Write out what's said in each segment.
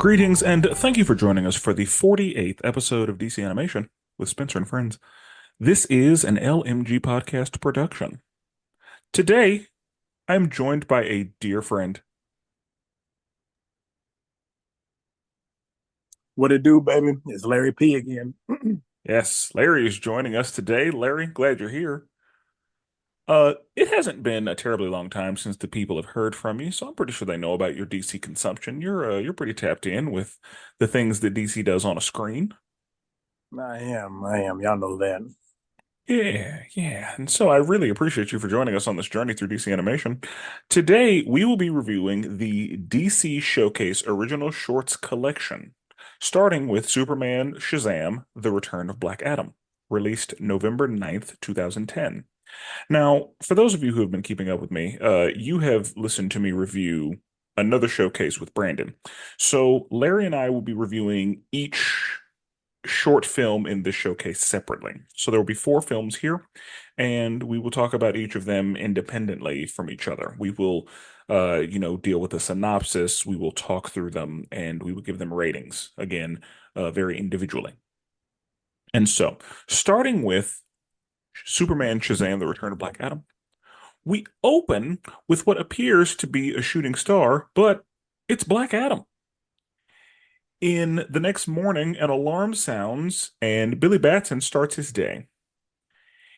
Greetings, and thank you for joining us for the 48th episode of DC Animation with Spencer and Friends. This is an LMG Podcast Production. Today, I am joined by a dear friend. What it do, baby? It's Larry P again. Yes, Larry is joining us today. Larry, glad you're here. It hasn't been a terribly long time since the people have heard from you, so I'm pretty sure they know about your DC consumption. You're pretty tapped in with the things that DC does on a screen. I am. Y'all know that. Yeah. And so I really appreciate you for joining us on this journey through DC animation. Today, we will be reviewing the DC Showcase Original Shorts Collection, starting with Superman Shazam: The Return of Black Adam, released November 9th, 2010. Now, for those of you who have been keeping up with me, you have listened to me review another showcase with Brandon. So Larry and I will be reviewing each short film in this showcase separately. So there will be four films here, and we will talk about each of them independently from each other. We will, deal with a synopsis, we will talk through them, and we will give them ratings, again, very individually. And so, starting with Superman Shazam: The Return of Black Adam, we open with what appears to be a shooting star, but it's Black Adam. In the next morning, an alarm sounds, and Billy Batson starts his day.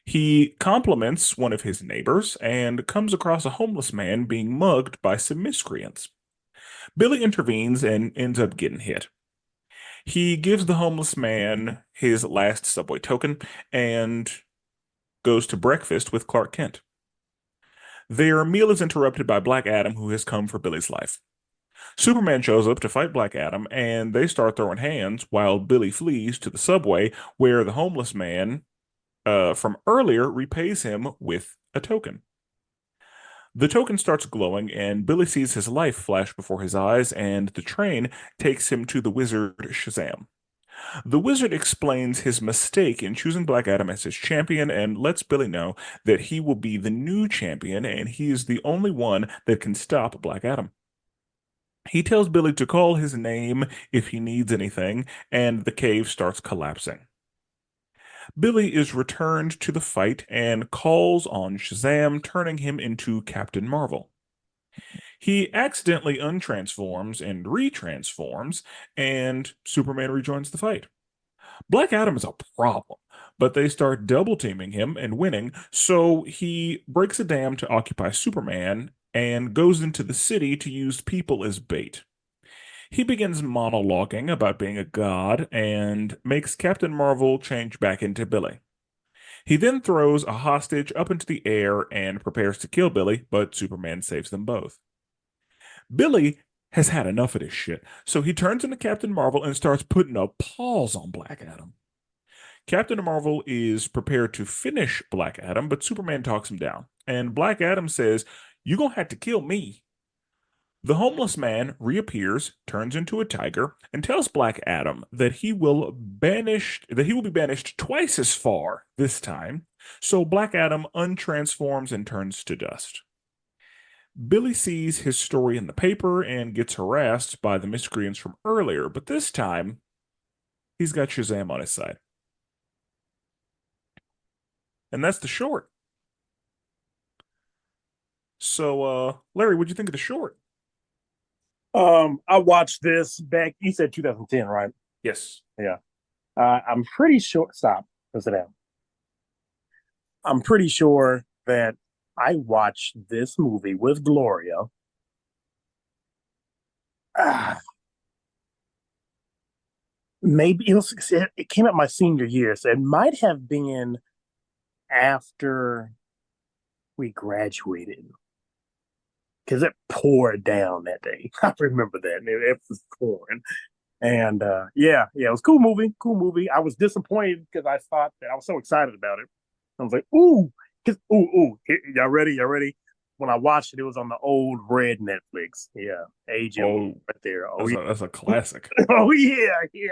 He compliments one of his neighbors and comes across a homeless man being mugged by some miscreants. Billy intervenes and ends up getting hit. He gives the homeless man his last subway token and goes to breakfast with Clark Kent. Their meal is interrupted by Black Adam, who has come for Billy's life. Superman shows up to fight Black Adam, and they start throwing hands while Billy flees to the subway, where the homeless man from earlier repays him with a token. The token starts glowing, and Billy sees his life flash before his eyes, and the train takes him to the wizard Shazam. The wizard explains his mistake in choosing Black Adam as his champion and lets Billy know that he will be the new champion, and he is the only one that can stop Black Adam. He tells Billy to call his name if he needs anything, and the cave starts collapsing. Billy is returned to the fight and calls on Shazam, turning him into Captain Marvel. He accidentally untransforms and retransforms, and Superman rejoins the fight. Black Adam is a problem, but they start double teaming him and winning, so he breaks a dam to occupy Superman and goes into the city to use people as bait. He begins monologuing about being a god and makes Captain Marvel change back into Billy. He then throws a hostage up into the air and prepares to kill Billy, but Superman saves them both. Billy has had enough of this shit, so he turns into Captain Marvel and starts putting a pause on Black Adam. Captain Marvel is prepared to finish Black Adam, but Superman talks him down, and Black Adam says, "You're gonna have to kill me." The homeless man reappears, turns into a tiger, and tells Black Adam that he will be banished twice as far this time. So Black Adam untransforms and turns to dust. Billy sees his story in the paper and gets harassed by the miscreants from earlier, but this time he's got Shazam on his side. And that's the short. So, Larry, what'd you think of the short? I watched this back. You said 2010, right? Yes. Yeah. I'm pretty sure. Stop. Sit down. I'm pretty sure that I watched this movie with Gloria. Ah, maybe it came out my senior year, so it might have been after we graduated because it poured down that day. I remember that it was pouring. And yeah, it was a cool movie, cool movie. I was disappointed because I thought that I was so excited about it. I was like, ooh, y'all ready? Y'all ready? When I watched it, it was on the old red Netflix. Yeah, Agent Oh, right there. Oh that's yeah, a classic. oh yeah. So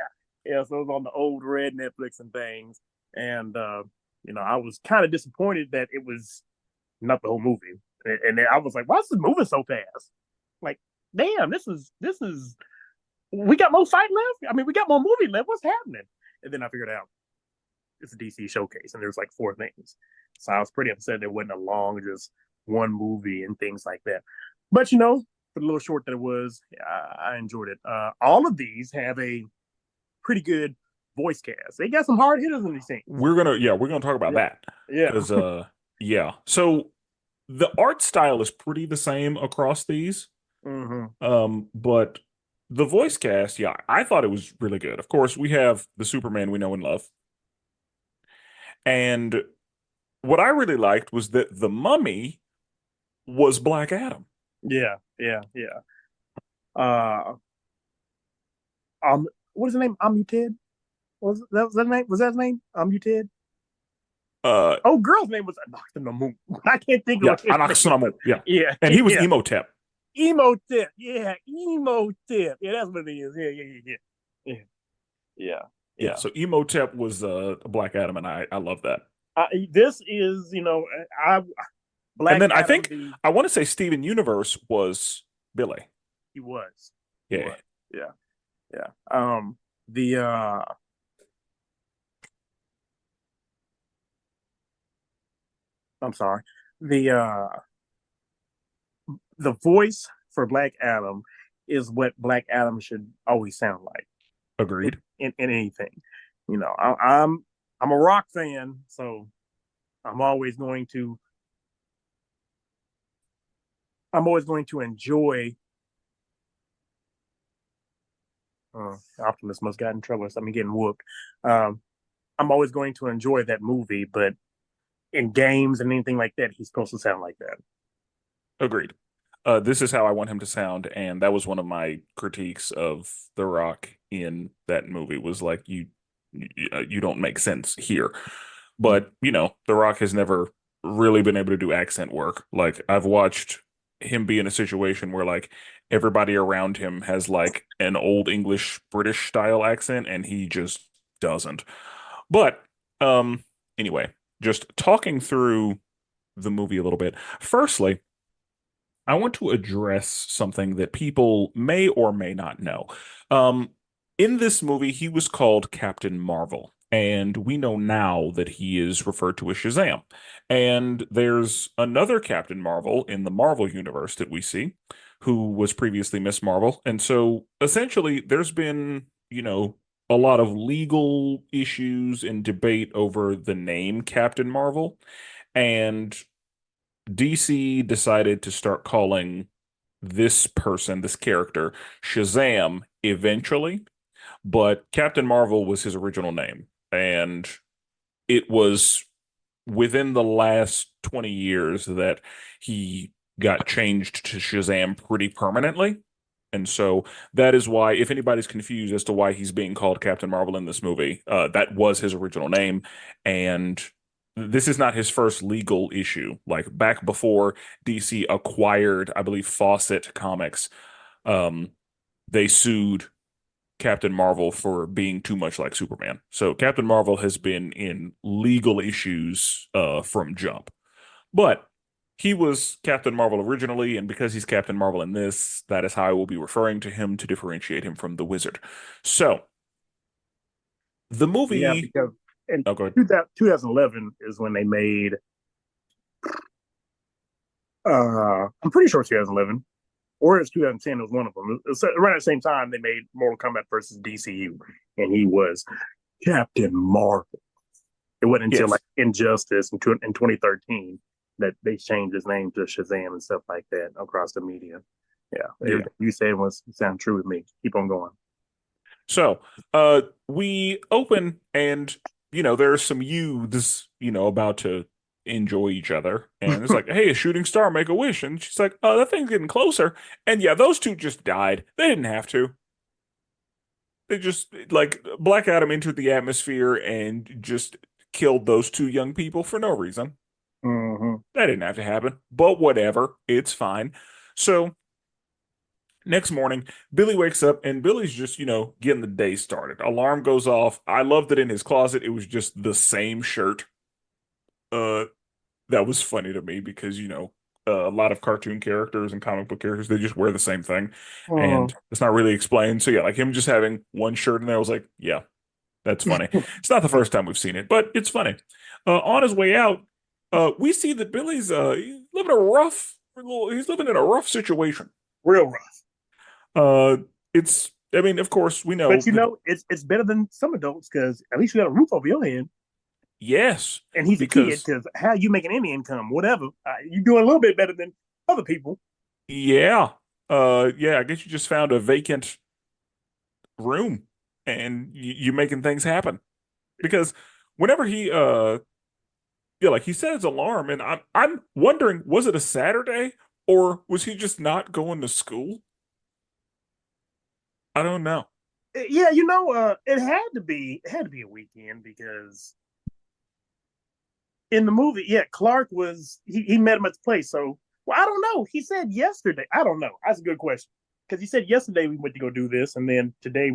it was on the old red Netflix and things. And I was kind of disappointed that it was not the whole movie. And I was like, why is this moving so fast? Like, damn, this is we got more fight left. I mean, we got more movie left. What's happening? And then I figured out it's a DC showcase, and there's like four things. So I was pretty upset there wasn't a long, just one movie and things like that. But for the little short that it was, I enjoyed it. All of these have a pretty good voice cast. They got some hard hitters in these things. We're gonna talk about Yeah, that yeah. because yeah. So the art style is pretty the same across these. Mm-hmm. But the voice cast, yeah, I thought it was really good. Of course, we have the Superman we know and love. And what I really liked was that the Mummy was Black Adam. Yeah, yeah, yeah. Uh, what is the name? Amuted? Was that name? Was that his name? Amuted? Uh, Oh, girl's name was Dr. Namu. I can't think of yeah, what his name was. Anaxunamu, yeah. Yeah, And he was yeah. Emotep. Emo tip. Yeah, emo tip. Yeah, that's what it is. Yeah, yeah, yeah, yeah. Yeah, Yeah, yeah. so Emotep was Black Adam, and I love that. This is, I And Black then I Adam. think I want to say Steven Universe was Billy. He was, he Yeah. was. Yeah, yeah. The I'm sorry. The the voice for Black Adam is what Black Adam should always sound like Agreed. in anything. I'm a rock fan, so I'm always going to I'm always going to enjoy. Optimus must got in trouble. So I'm getting whooped. Um, I'm always going to enjoy that movie, but in games and anything like that, he's supposed to sound like that. Agreed. This is how I want him to sound, and that was one of my critiques of The Rock in that movie was like you don't make sense here. But, The Rock has never really been able to do accent work. Like I've watched him be in a situation where like everybody around him has like an old English British style accent and he just doesn't. But anyway, just talking through the movie a little bit. Firstly, I want to address something that people may or may not know. Um, in this movie, he was called Captain Marvel, and we know now that he is referred to as Shazam. And there's another Captain Marvel in the Marvel universe that we see, who was previously Miss Marvel. And so essentially, there's been, a lot of legal issues and debate over the name Captain Marvel. And DC decided to start calling this person, this character, Shazam eventually, but Captain Marvel was his original name. And it was within the last 20 years that he got changed to Shazam pretty permanently. And so that is why, if anybody's confused as to why he's being called Captain Marvel in this movie, that was his original name. And this is not his first legal issue. Like back before DC acquired, I believe, Fawcett Comics, um, they sued Captain Marvel for being too much like Superman. So Captain Marvel has been in legal issues from jump. But he was Captain Marvel originally, and because he's Captain Marvel in this, that is how I will be referring to him to differentiate him from the Wizard. So the Yeah, movie. because in Oh, go ahead. 2011 is when they made. I'm pretty sure it's 2011, or it's 2010. It was one of them. It was around the same time they made Mortal Kombat versus DCU, and he was Captain Marvel. It wasn't until Yes. like Injustice in 2013 that they changed his name to Shazam and stuff like that across the media. Yeah, Yeah. everything you said was sound true with me. Keep on going. So, we open and, there's some youths, about to enjoy each other. And it's like, hey, a shooting star, make a wish. And she's like, oh, that thing's getting closer. And yeah, those two just died. They didn't have to. They just, like, Black Adam entered the atmosphere and just killed those two young people for no reason. Mm-hmm. That didn't have to happen. But whatever. It's fine. So, next morning, Billy wakes up and Billy's just, getting the day started. Alarm goes off. I love that in his closet, it was just the same shirt. Uh, that was funny to me because, a lot of cartoon characters and comic book characters, they just wear the same thing, Mm. and it's not really explained. So yeah, like him just having one shirt, and I was like, yeah, that's funny. It's not the first time we've seen it, but it's funny. On his way out, we see that Billy's he's living in a rough situation. Real rough. Uh, I mean, of course, we know But that it's better than some adults because at least you got a roof over your head. yes, And he's a kid because because how you making any income, whatever, you doing a little bit better than other people. yeah, yeah, I guess you just found a vacant room and you're making things happen because whenever yeah, like he set his alarm, and I'm wondering, was it a Saturday or was he just not going to school? I don't know. Yeah, it had to be a weekend because in the movie, yeah, Clark he met him at the place. So, well, I don't know. He said yesterday. I don't know. That's a good question because he said yesterday we went to go do this, and then today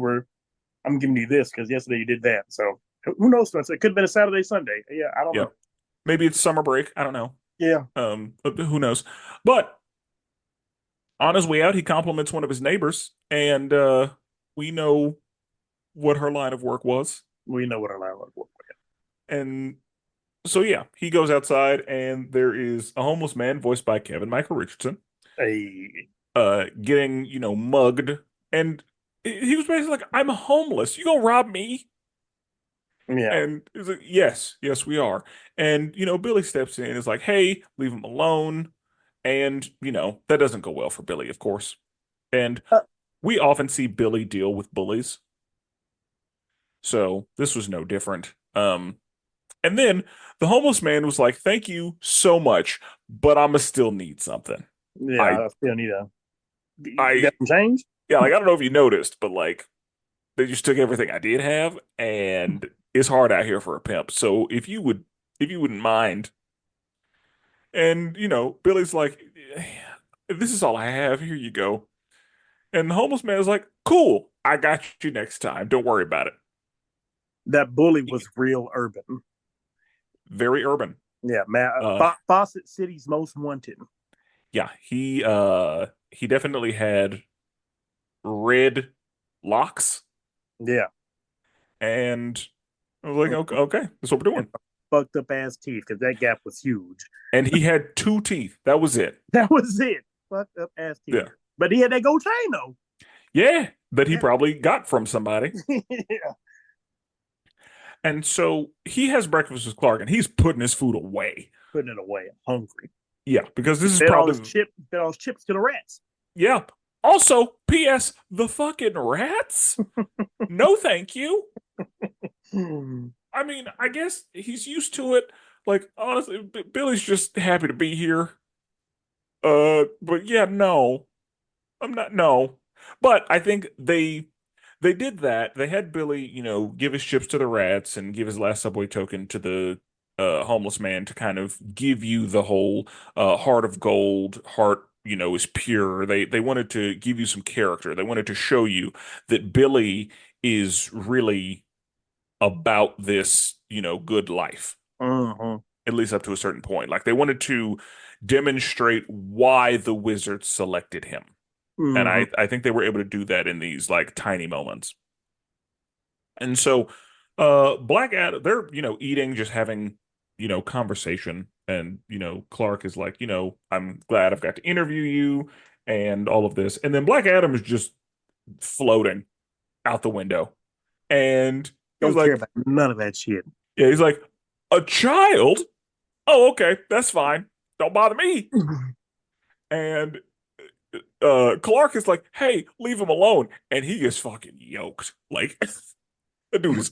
I'm giving you this because yesterday you did that. So who knows? It could have been a Saturday, Sunday. Yeah, I don't Yeah, know. maybe it's summer break. I don't know. Yeah, But who knows? But on his way out, he compliments one of his neighbors, and we know what her line of work was. we know what our line was. And so, yeah, he goes outside, and there is a homeless man voiced by Kevin Michael Richardson, Hey, getting, mugged. And he was basically like, I'm homeless. You gonna rob me? yeah, And he's like, yes, yes, we are. And, Billy steps in and is like, hey, leave him alone. And, that doesn't go well for Billy, of course. And uh, we often see Billy deal with bullies. So this was no different. And then the homeless man was like, thank you so much, but I'ma still need something. I, yeah. I still need a. You I, got some change? yeah, like, I don't know if you noticed, but like, they just took everything I did have, and it's hard out here for a pimp. So if you wouldn't mind, and Billy's like, this is all I have. Here you go. And the homeless man is like, cool, I got you next time. Don't worry about it. That bully was real urban. Very urban. Yeah, man. Uh, Fawcett City's most wanted. yeah, he definitely had red locks, Yeah, and I was like, okay, okay, that's what we're and doing. fucked up ass teeth because that gap was huge. And he had two teeth. That was it. That was it. Fucked up ass teeth. Yeah. But he had that gold chain though. Yeah, that he Yeah. probably got from somebody. Yeah. And so he has breakfast with Clark, and he's putting his food away. Putting it away. I'm hungry. Yeah, because He this is probably fed all his chips to the rats. yeah. Also, P.S. The fucking rats? No, thank you. Hmm. I mean, I guess he's used to it. Like, honestly, Billy's just happy to be here. But yeah, no, I'm not. No, but I think they did that. They had Billy, give his chips to the rats and give his last subway token to the homeless man to kind of give you the whole heart of gold, heart, is pure. They wanted to give you some character. They wanted to show you that Billy is really about this, good life, Uh-huh. at least up to a certain point. Like they wanted to demonstrate why the wizards selected him. And Uh-huh. I think they were able to do that in these like tiny moments. And so Black Adam, they're, eating, just having, conversation. And, Clark is like, I'm glad I've got to interview you and all of this. And then Black Adam is just floating out the window. And he was Don't care like, about none of that shit. yeah, he's like, a child? Oh, okay, that's fine. Don't bother me. And Clark is like, hey, leave him alone. And he gets fucking yoked. Like, the dude is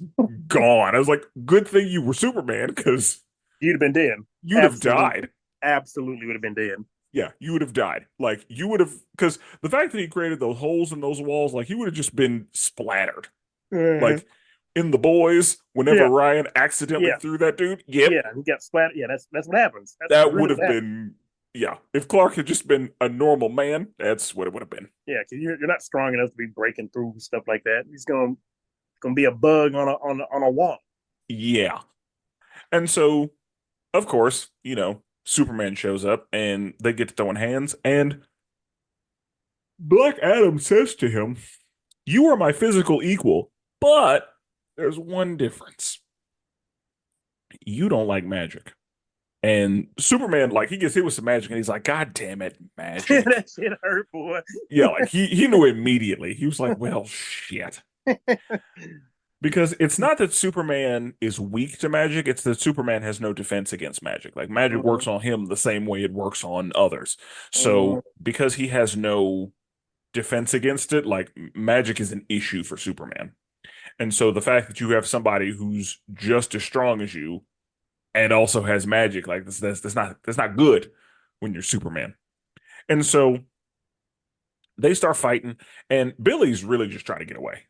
gone. I was like, good thing you were Superman, because You'd have been dead. you'd have Absolutely. died. Absolutely would have been dead. Yeah, you would have died. Like, you would have, because the fact that he created those holes in those walls, like, he would have just been splattered. Uh-huh. Like, in The Boys, whenever Yeah, Ryan accidentally yeah, threw that dude, yep, yeah. He got splattered. Yeah, that's what happens. That's that would really have what happens. been, yeah. If Clark had just been a normal man, that's what it would have been. Yeah, because you're not strong enough to be breaking through stuff like that. He's gonna be a bug on a wall. Yeah. And so, of course, Superman shows up and they get to throwing hands, and Black Adam says to him, "You are my physical equal, but there's one difference. You don't like magic." And Superman, like, he gets hit with some magic and he's like, "God damn it, magic." That shit hurt, boy. Yeah, like he knew immediately. He was like, "Well, shit." Because it's not that Superman is weak to magic, it's that Superman has no defense against magic. Like, magic Mhm, works on him the same way it works on others. mhm. So because he has no defense against it, like, magic is an issue for Superman. And so the fact that you have somebody who's just as strong as you and also has magic, like, that's not good when you're Superman. And so they start fighting, and Billy's really just trying to get away.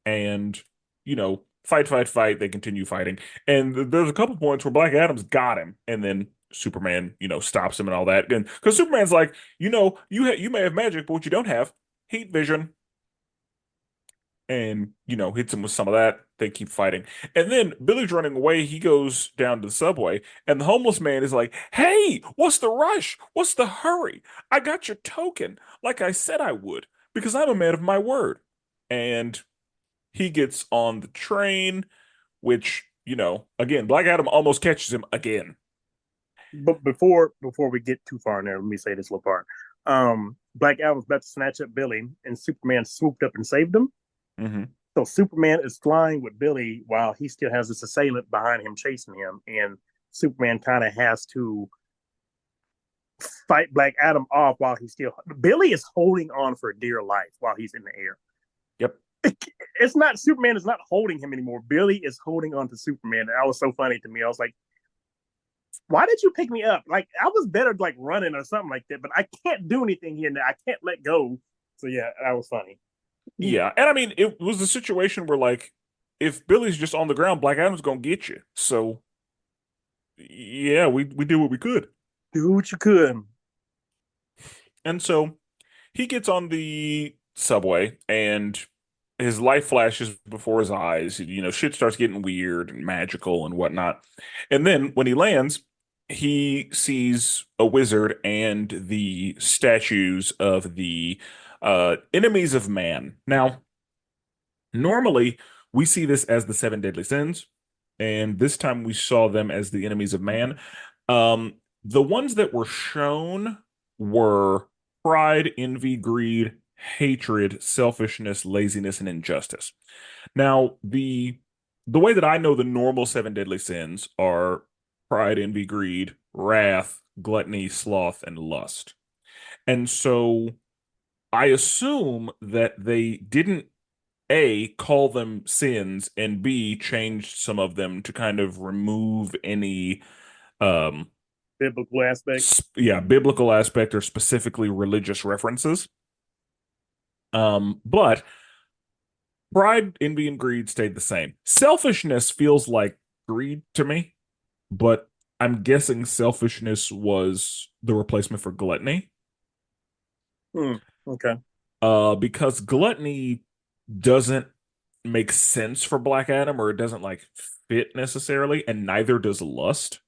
And fight, fight, fight. They continue fighting, and there's a couple points where Black Adam's got him, and then Superman, stops him and all that. And because Superman's like, you may have magic, but what you don't have, heat vision, and hits him with some of that. They keep fighting, and then Billy's running away. He goes down to the subway, and the homeless man is like, "Hey, what's the rush? What's the hurry? I got your token, like I said I would, because I'm a man of my word." And he gets on the train, which, again, Black Adam almost catches him again. But before we get too far in there, let me say this little part. Black Adam's about to snatch up Billy, and Superman swooped up and saved him. Hmm. So Superman is flying with Billy while he still has this assailant behind him chasing him, and Superman kind of has to fight Black Adam off while he's still. Billy is holding on for dear life while he's in the air. Yep. It's not Superman is not holding him anymore. Billy is holding on to Superman. That was so funny to me. I was like, why did you pick me up? Like, I was better like running or something like that, but I can't do anything here now. I can't let go. So yeah, that was funny. Yeah. And I mean, it was a situation where, like, if Billy's just on the ground, Black Adam's gonna get you. So yeah, we did what we could. Do what you could. And so he gets on the subway, and his life flashes before his eyes. Shit starts getting weird and magical and whatnot. And then when he lands, he sees a wizard and the statues of the enemies of man. Now, normally we see this as the seven deadly sins, and this time we saw them as the enemies of man. The ones that were shown were pride, envy, greed, hatred, selfishness, laziness, and injustice. Now, the way that I know the normal seven deadly sins are pride, envy, greed, wrath, gluttony, sloth, and lust. And so I assume that they didn't A, call them sins, and B, changed some of them to kind of remove any um Biblical aspect. biblical aspect or specifically religious references. But pride, envy, and greed stayed the same. Selfishness feels like greed to me, but I'm guessing selfishness was the replacement for gluttony. Okay. Because gluttony doesn't make sense for Black Adam, or it doesn't like fit necessarily, and neither does lust.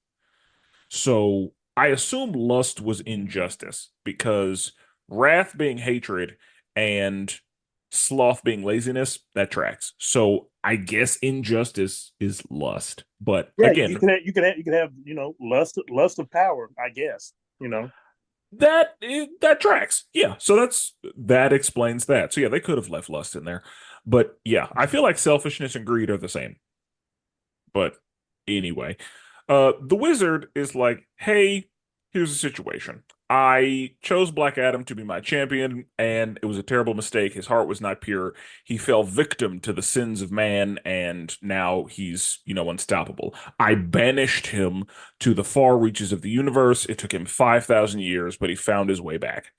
So I assume lust was injustice, because wrath being hatred and sloth being laziness, that tracks. So I guess injustice is lust. But Yeah, again, you can have lust of power. I guess that tracks. Yeah. So that explains that. So yeah, they could have left lust in there. But yeah, I feel like selfishness and greed are the same. But anyway, the wizard is like, "Hey, here's the situation. I chose Black Adam to be my champion, and it was a terrible mistake. His heart was not pure. He fell victim to the sins of man, and now he's, unstoppable. I banished him to the far reaches of the universe. It took him 5,000 years, but he found his way back.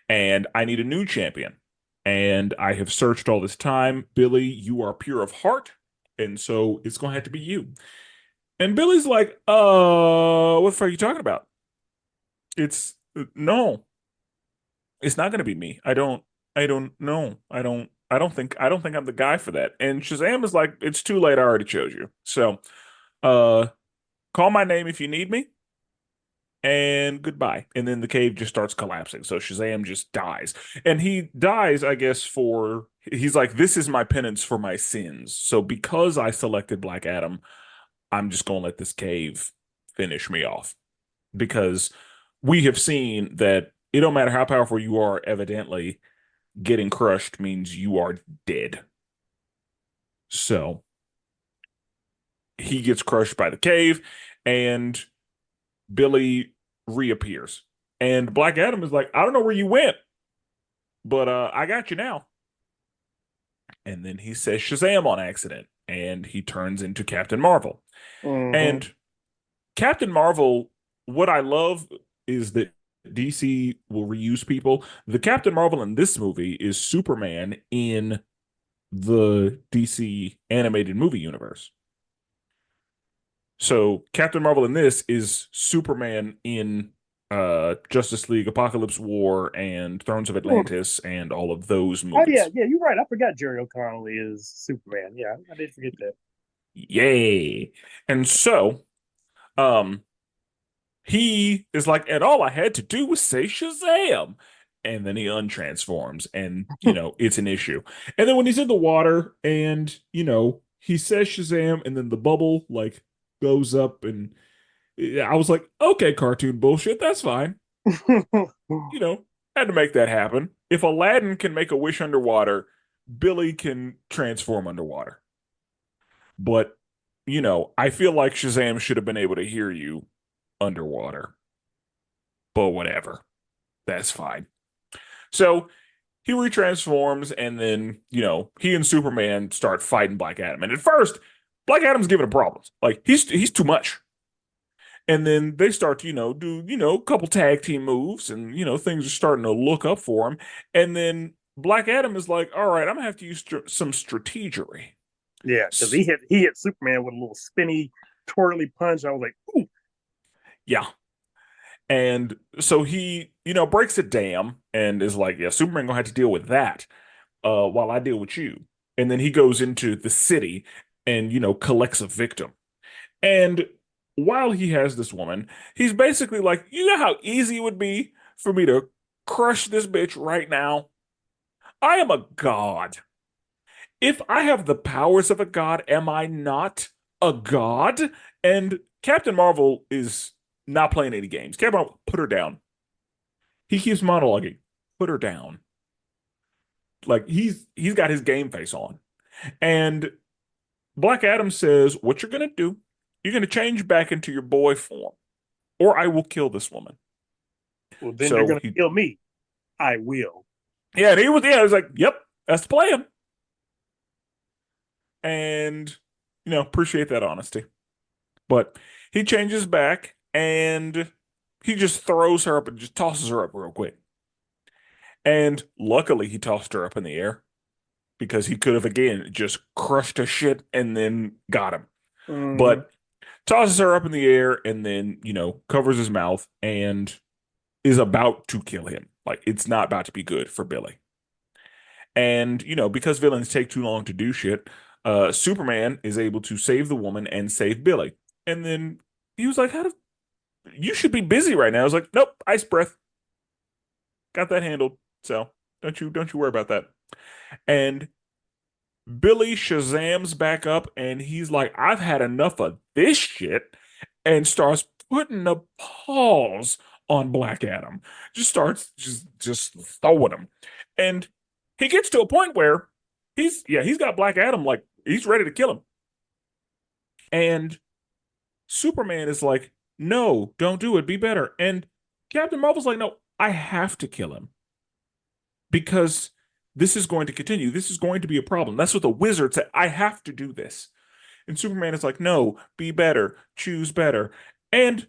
And I need a new champion. And I have searched all this time. Billy, you are pure of heart, and so it's going to have to be you." And Billy's like, what the fuck are you talking about? It's no, it's not gonna be me. I don't know. I don't think I'm the guy for that. And Shazam is like, "It's too late. I already chose you. So, uh, call my name if you need me." and goodbye. And then the cave just starts collapsing. So Shazam just dies. And he dies, I guess, he's like, this is my penance for my sins. So because I selected Black Adam, I'm just going to let this cave finish me off. Because we have seen that it don't matter how powerful you are, evidently, getting crushed means you are dead. So he gets crushed by the cave, and Billy reappears. And Black Adam is like, I don't know where you went, but I got you now. And then he says Shazam on accident, and he turns into Captain Marvel. Hmm. And Captain Marvel, what I love is that DC will reuse people. The Captain Marvel in this movie is Superman in the DC animated movie universe. So Captain Marvel in this is Superman in Justice League, Apocalypse War, and Thrones of Atlantis, and all of those Oh yeah, movies. yeah, you're right. I forgot Jerry O'Connell is Superman. Yeah, I did forget that. Yay. And so um he is like, and all I had to do was say Shazam. And then he untransforms, and it's an issue. And then when he's in the water and he says Shazam, and then the bubble like goes up, and I was like, okay, cartoon bullshit, that's fine. you know, Had to make that happen. If Aladdin can make a wish underwater, Billy can transform underwater. But, I feel like Shazam should have been able to hear you underwater. But whatever. That's fine. So he retransforms, and then, he and Superman start fighting Black Adam. And at first, Black Adam's giving him problems. Like, he's too much. And then they start to, do, a couple tag team moves, and, things are starting to look up for him. And then Black Adam is like, all right, I'm gonna have to use some strategery. Yeah, because he hit Superman with a little spinny, twirly punch. I was like, ooh, Yeah. And so he, breaks a dam and is like, yeah, Superman gonna have to deal with that while I deal with you. And then he goes into the city and, collects a victim. And while he has this woman, he's basically like, you know how easy it would be for me to crush this bitch right now? I am a god. If I have the powers of a god, am I not a god? And Captain Marvel is not playing any games. Captain Marvel, put her down. He keeps monologuing. Put her down. Like he's got his game face on. And Black Adam says, what you're gonna do, you're gonna change back into your boy form, or I will kill this woman. well, then you're So gonna he kill me. I will. Yeah, and he was like, yep, that's the plan. And appreciate that honesty. But he changes back, and he just throws her up and just tosses her up real quick. And luckily he tossed her up in the air, because he could have again just crushed her shit and then got him. Hmm. But tosses her up in the air, and then, covers his mouth and is about to kill him. Like, it's not about to be good for Billy. And, because villains take too long to do shit, Superman is able to save the woman and save Billy. And then he was like, you should be busy right now. I was like, nope, ice breath. Got that handled. So don't you worry about that. And Billy Shazams back up, and he's like, I've had enough of this shit, and starts putting a pause on Black Adam. Just starts just throwing him. And he gets to a point where he's got Black Adam, like he's ready to kill him. And Superman is like, no, don't do it, be better. And Captain Marvel's like, no, I have to kill him, because this is going to continue. This is going to be a problem. That's what the wizard said. I have to do this. And Superman is like, no, be better, choose better. And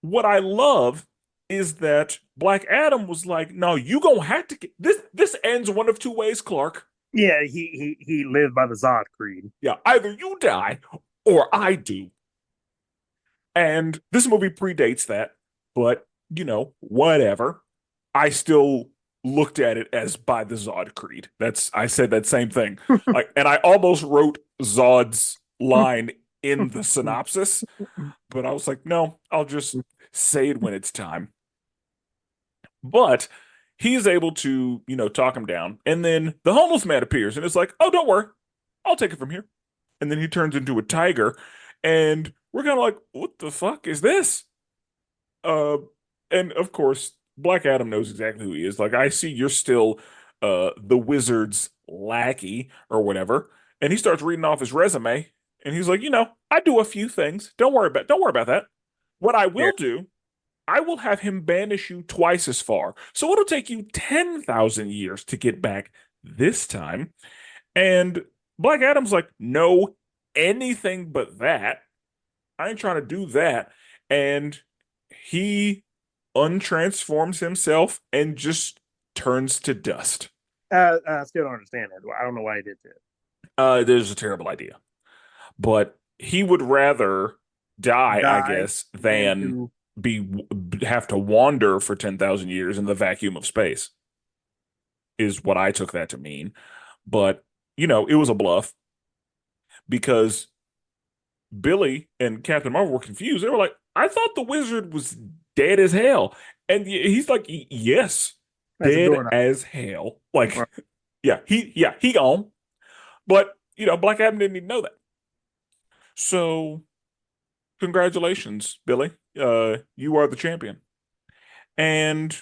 what I love is that Black Adam was like, no, you gonna have to get this. This ends one of two ways, Clark. Yeah, he lived by the Zod Creed. Yeah, either you die or I do. And this movie predates that, but whatever. I still looked at it as by the Zod Creed. I said that same thing. Like, and I almost wrote Zod's line in the synopsis, but I was like, no, I'll just say it when it's time. But he's able to, talk him down. And then the homeless man appears and it's like, oh, don't worry. I'll take it from here. And then he turns into a tiger. And we're kind of like, what the fuck is this? Uh, and of course, Black Adam knows exactly who he is. Like, I see you're still the wizard's lackey or whatever. And he starts reading off his resume. And he's like, I do a few things. Don't worry about that. What I Yeah. will do, I will have him banish you twice as far. So it'll take you 10,000 years to get back this time. And Black Adam's like, no, anything but that. I ain't trying to do that. And he untransforms himself and just turns to dust. I still don't understand that. I don't know why he did that. There's a terrible idea. But he would rather die, I Die guess, than than to. be have to wander for 10,000 years in the vacuum of space, is what I took that to mean. But, it was a bluff because Billy and Captain Marvel were confused. They were like, I thought the wizard was dead as hell. And he's like, yes, That's a dead doorknob. as hell. Like, Right. he gone. But, Black Adam didn't even know that. So congratulations, Billy. You are the champion. And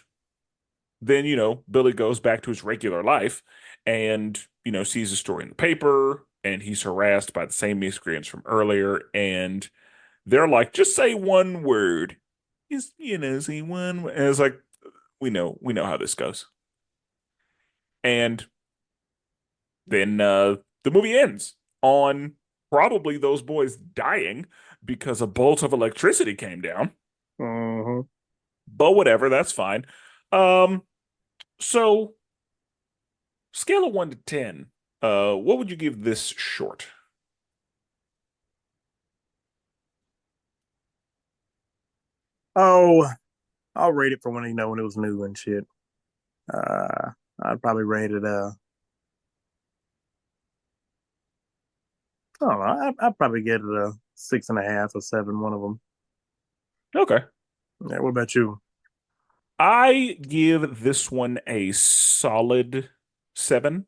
then, Billy goes back to his regular life and, sees a story in the paper and he's harassed by the same miscreants from earlier. And they're like, just say one word. Just, say one word. And it's like, we know how this goes. And then the movie ends on probably those boys dying because a bolt of electricity came down. Mhm. But whatever, that's fine. Um, so scale of 1 to 10, what would you give this short? Oh, I'll rate it for when it was new and shit. Uh, I'd probably rate it. I don't know. I'd probably get it a 6.5 or seven. One of them. Okay. Yeah. What about you? I give this one a solid 7.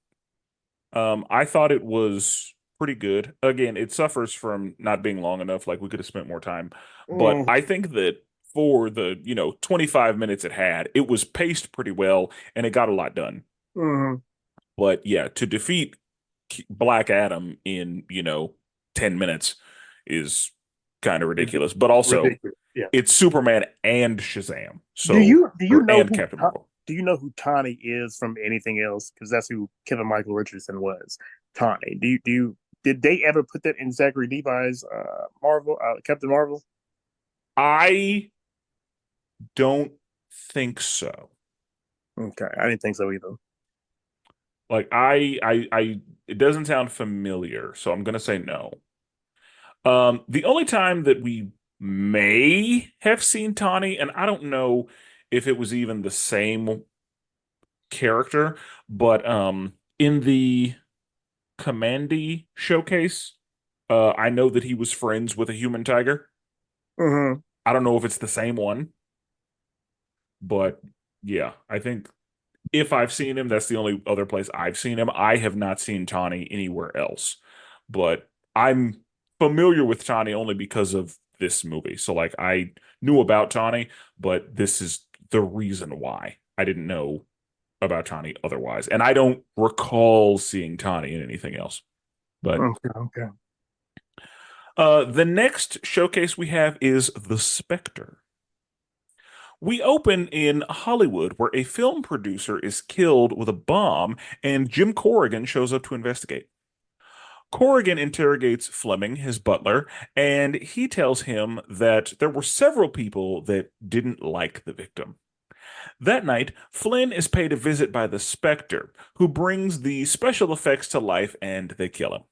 I thought it was pretty good. Again, it suffers from not being long enough, like we could have spent more time. But Mm, I think that for the, 25 minutes it had, it was paced pretty well and it got a lot done. mm, But yeah, to defeat Black Adam in, 10 minutes is kind of ridiculous. But also, ridiculous. Yeah. it's Superman and Shazam. Do So, you do you or know and who Captain Marvel. do you know who Tawny is from anything else? Because that's who Kevin Michael Richardson was. Tawny. Do you did they ever put that in Zachary Levi's Marvel Captain Marvel? I don't think so. Okay, I didn't think so either. Like it doesn't sound familiar, so I'm gonna say no. The only time that we may have seen Tawny, and I don't know if it was even the same character, but in the Commandy showcase, I know that he was friends with a human tiger. Mm-hmm. I don't know if it's the same one, but yeah, I think if I've seen him, that's the only other place I've seen him. I have not seen Tawny anywhere else, but I'm familiar with Tawny only because of this movie. So like I knew about Tawny, but this is the reason why I didn't know about Tawny otherwise. And I don't recall seeing Tawny in anything else. But Okay, okay. the next showcase we have is The Spectre. We open in Hollywood, where a film producer is killed with a bomb, and Jim Corrigan shows up to investigate. Corrigan interrogates Fleming, his butler, and he tells him that there were several people that didn't like the victim. That night, Flynn is paid a visit by the Spectre, who brings the special effects to life and they kill him.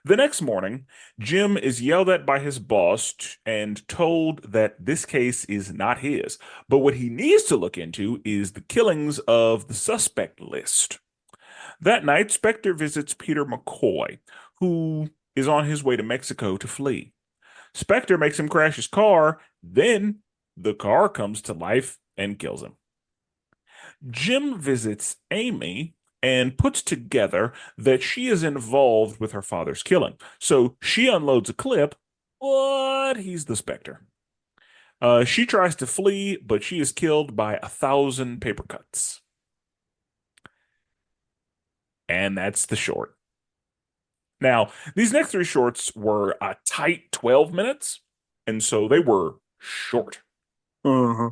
The next morning, Jim is yelled at by his boss and told that this case is not his, but what he needs to look into is the killings of the suspect list. That night, Spectre visits Peter McCoy, who is on his way to Mexico to flee. Spectre makes him crash his car, then the car comes to life and kills him. Jim visits Amy and puts together that she is involved with her father's killing. So she unloads a clip, but he's the Spectre. She tries to flee, but she is killed by 1,000 paper cuts. And that's the short. Now, these next three shorts were a tight 12 minutes, and so they were short. Mm-hmm.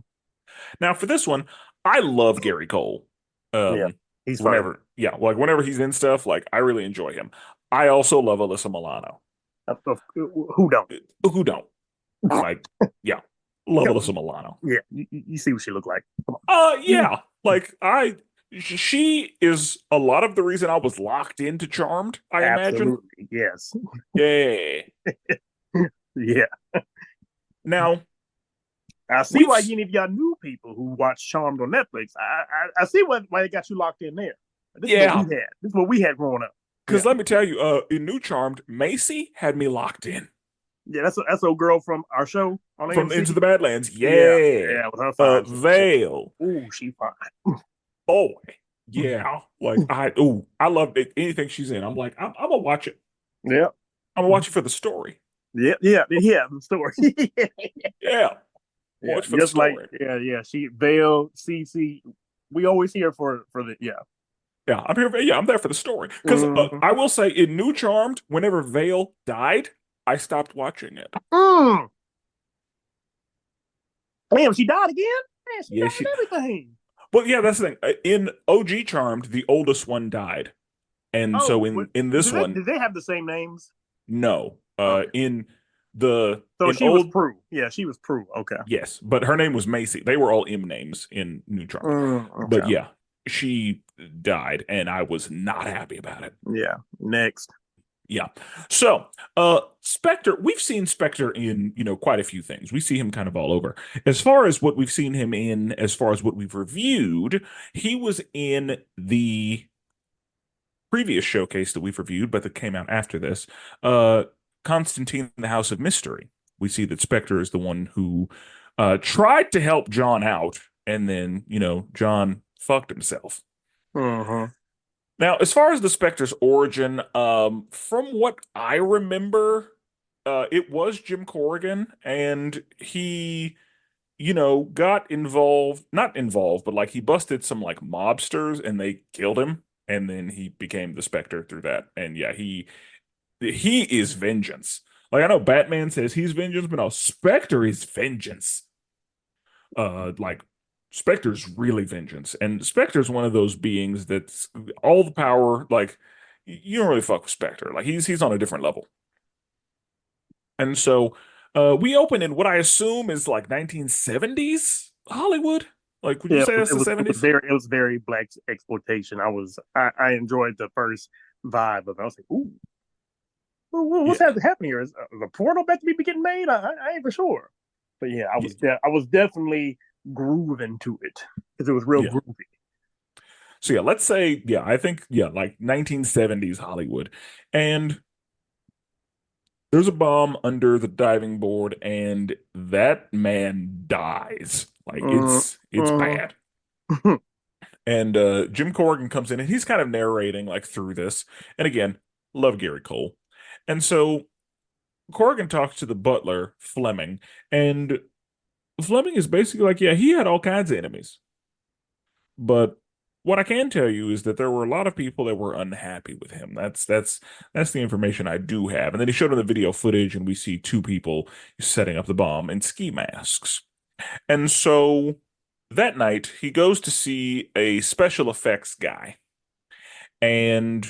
Now, for this one, I love Gary Cole. Yeah, he's funny. Whenever he's in stuff, like I really enjoy him. I also love Alyssa Milano. Who don't? Who don't? Like, yeah, love Alyssa Milano. Yeah, you see what she looked like. Yeah, like she is a lot of the reason I was locked into Charmed, I imagine. Absolutely, yes. Yeah. Yeah. Now, I see why any of y'all new people who watch Charmed on Netflix. I see why they got you locked in there. This is what we had. This is what we had growing up. Because let me tell you, in New Charmed, Macy had me locked in. Yeah, that's a girl from our show on From AMC. Into the Badlands. Yeah, with her fine. Vale. Ooh, she fine. Boy, yeah. Like I love it. Anything she's in. I'm like, I'm gonna watch it. Yeah, I'm gonna watch it for the story. Yeah, the story. Yeah. Watch for the story. She Vale, CC. We always hear for the Yeah, I'm here. I'm there for the story because I will say in New Charmed, whenever Vale died, I stopped watching it. Damn, she died again. Man, she died everything. But yeah, that's the thing. In OG Charmed, the oldest one died, and so in this one, did they have the same names? No. Okay. She was Prue. Yeah, she was Prue. Okay. Yes, but her name was Macy. They were all M names in New Charmed. Okay. But yeah, she died, and I was not happy about it. Yeah. Next. Yeah. So, Spectre, we've seen Spectre in, quite a few things. We see him kind of all over. As far as what we've seen him in, as far as what we've reviewed, he was in the previous showcase that we've reviewed, but that came out after this, Constantine, the House of Mystery. We see that Spectre is the one who tried to help John out, and then, John fucked himself. Mm-hmm. Now, as far as the Spectre's origin, from what I remember, it was Jim Corrigan, and he, got involved, not involved, but like he busted some like mobsters and they killed him, and then he became the Spectre through that. And yeah, he is vengeance. Like I know Batman says he's vengeance, but no, Spectre is vengeance. Like Spectre's really vengeance, and Spectre's one of those beings that's all the power. Like you don't really fuck with Spectre. Like he's on a different level. And so we open in what I assume is like 1970s Hollywood. Like, would you say that's the 70s? It was very black exploitation. I enjoyed the first vibe of it. I was like, ooh. What's happening here? Is the portal about to be getting made? I ain't for sure. But yeah, I was definitely grooving to it because it was real groovy. So yeah, let's say I think like 1970s Hollywood, and there's a bomb under the diving board, and that man dies. Like it's bad. And Jim Corrigan comes in, and he's kind of narrating like through this. And again, love Gary Cole. And so Corrigan talks to the butler, Fleming, and Fleming is basically like, yeah, he had all kinds of enemies. But what I can tell you is that there were a lot of people that were unhappy with him. That's the information I do have. And then he showed him the video footage, and we see two people setting up the bomb in ski masks. And so that night, he goes to see a special effects guy. And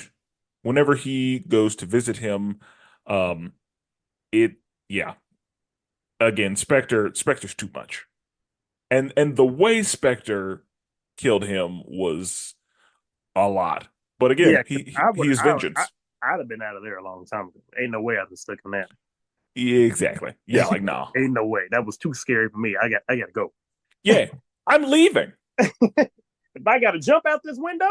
whenever he goes to visit him, again, Spectre's too much. And the way Spectre killed him was a lot. But again, he is vengeance. I'd have been out of there a long time ago. Ain't no way I'd have stuck in that. Yeah, exactly. Yeah, like no. Ain't no way. That was too scary for me. I gotta go. Yeah, I'm leaving. If I gotta jump out this window,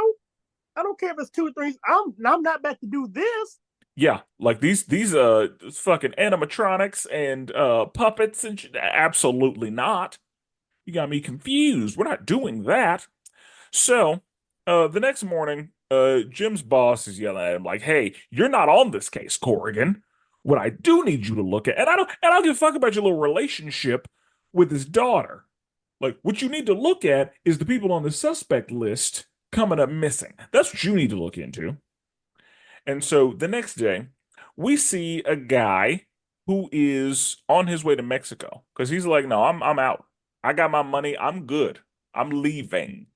I don't care if it's 2 or 3. I'm not about to do this. Yeah, like these fucking animatronics and puppets and absolutely not. You got me confused. We're not doing that. So, the next morning, Jim's boss is yelling at him like, "Hey, you're not on this case, Corrigan. What I do need you to look at, and I don't give a fuck about your little relationship with his daughter. Like, what you need to look at is the people on the suspect list coming up missing. That's what you need to look into." And so the next day, we see a guy who is on his way to Mexico because he's like, "No, I'm out. I got my money. I'm good. I'm leaving."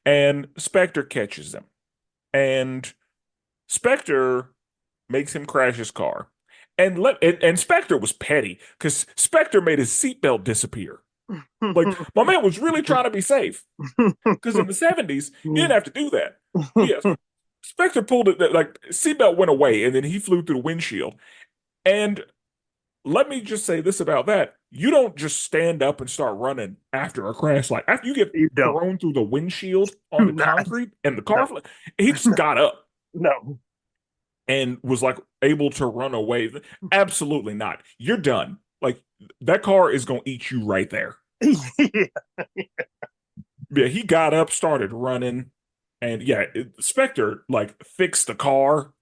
And Spectre catches him, and Spectre makes him crash his car. And Spectre was petty because Spectre made his seatbelt disappear. Like my man was really trying to be safe because in the 70s you didn't have to do that. Yes, Spectre pulled it like seatbelt went away and then he flew through the windshield. And let me just say this about that. You don't just stand up and start running after a crash. Like after you get You don't. thrown through the windshield on Do the not. concrete and the car, No. he just got up No. and was like able to run away. Absolutely not. You're done. Like that car is going to eat you right there. Yeah. Yeah, he got up, started running, and yeah, Spectre like fixed the car.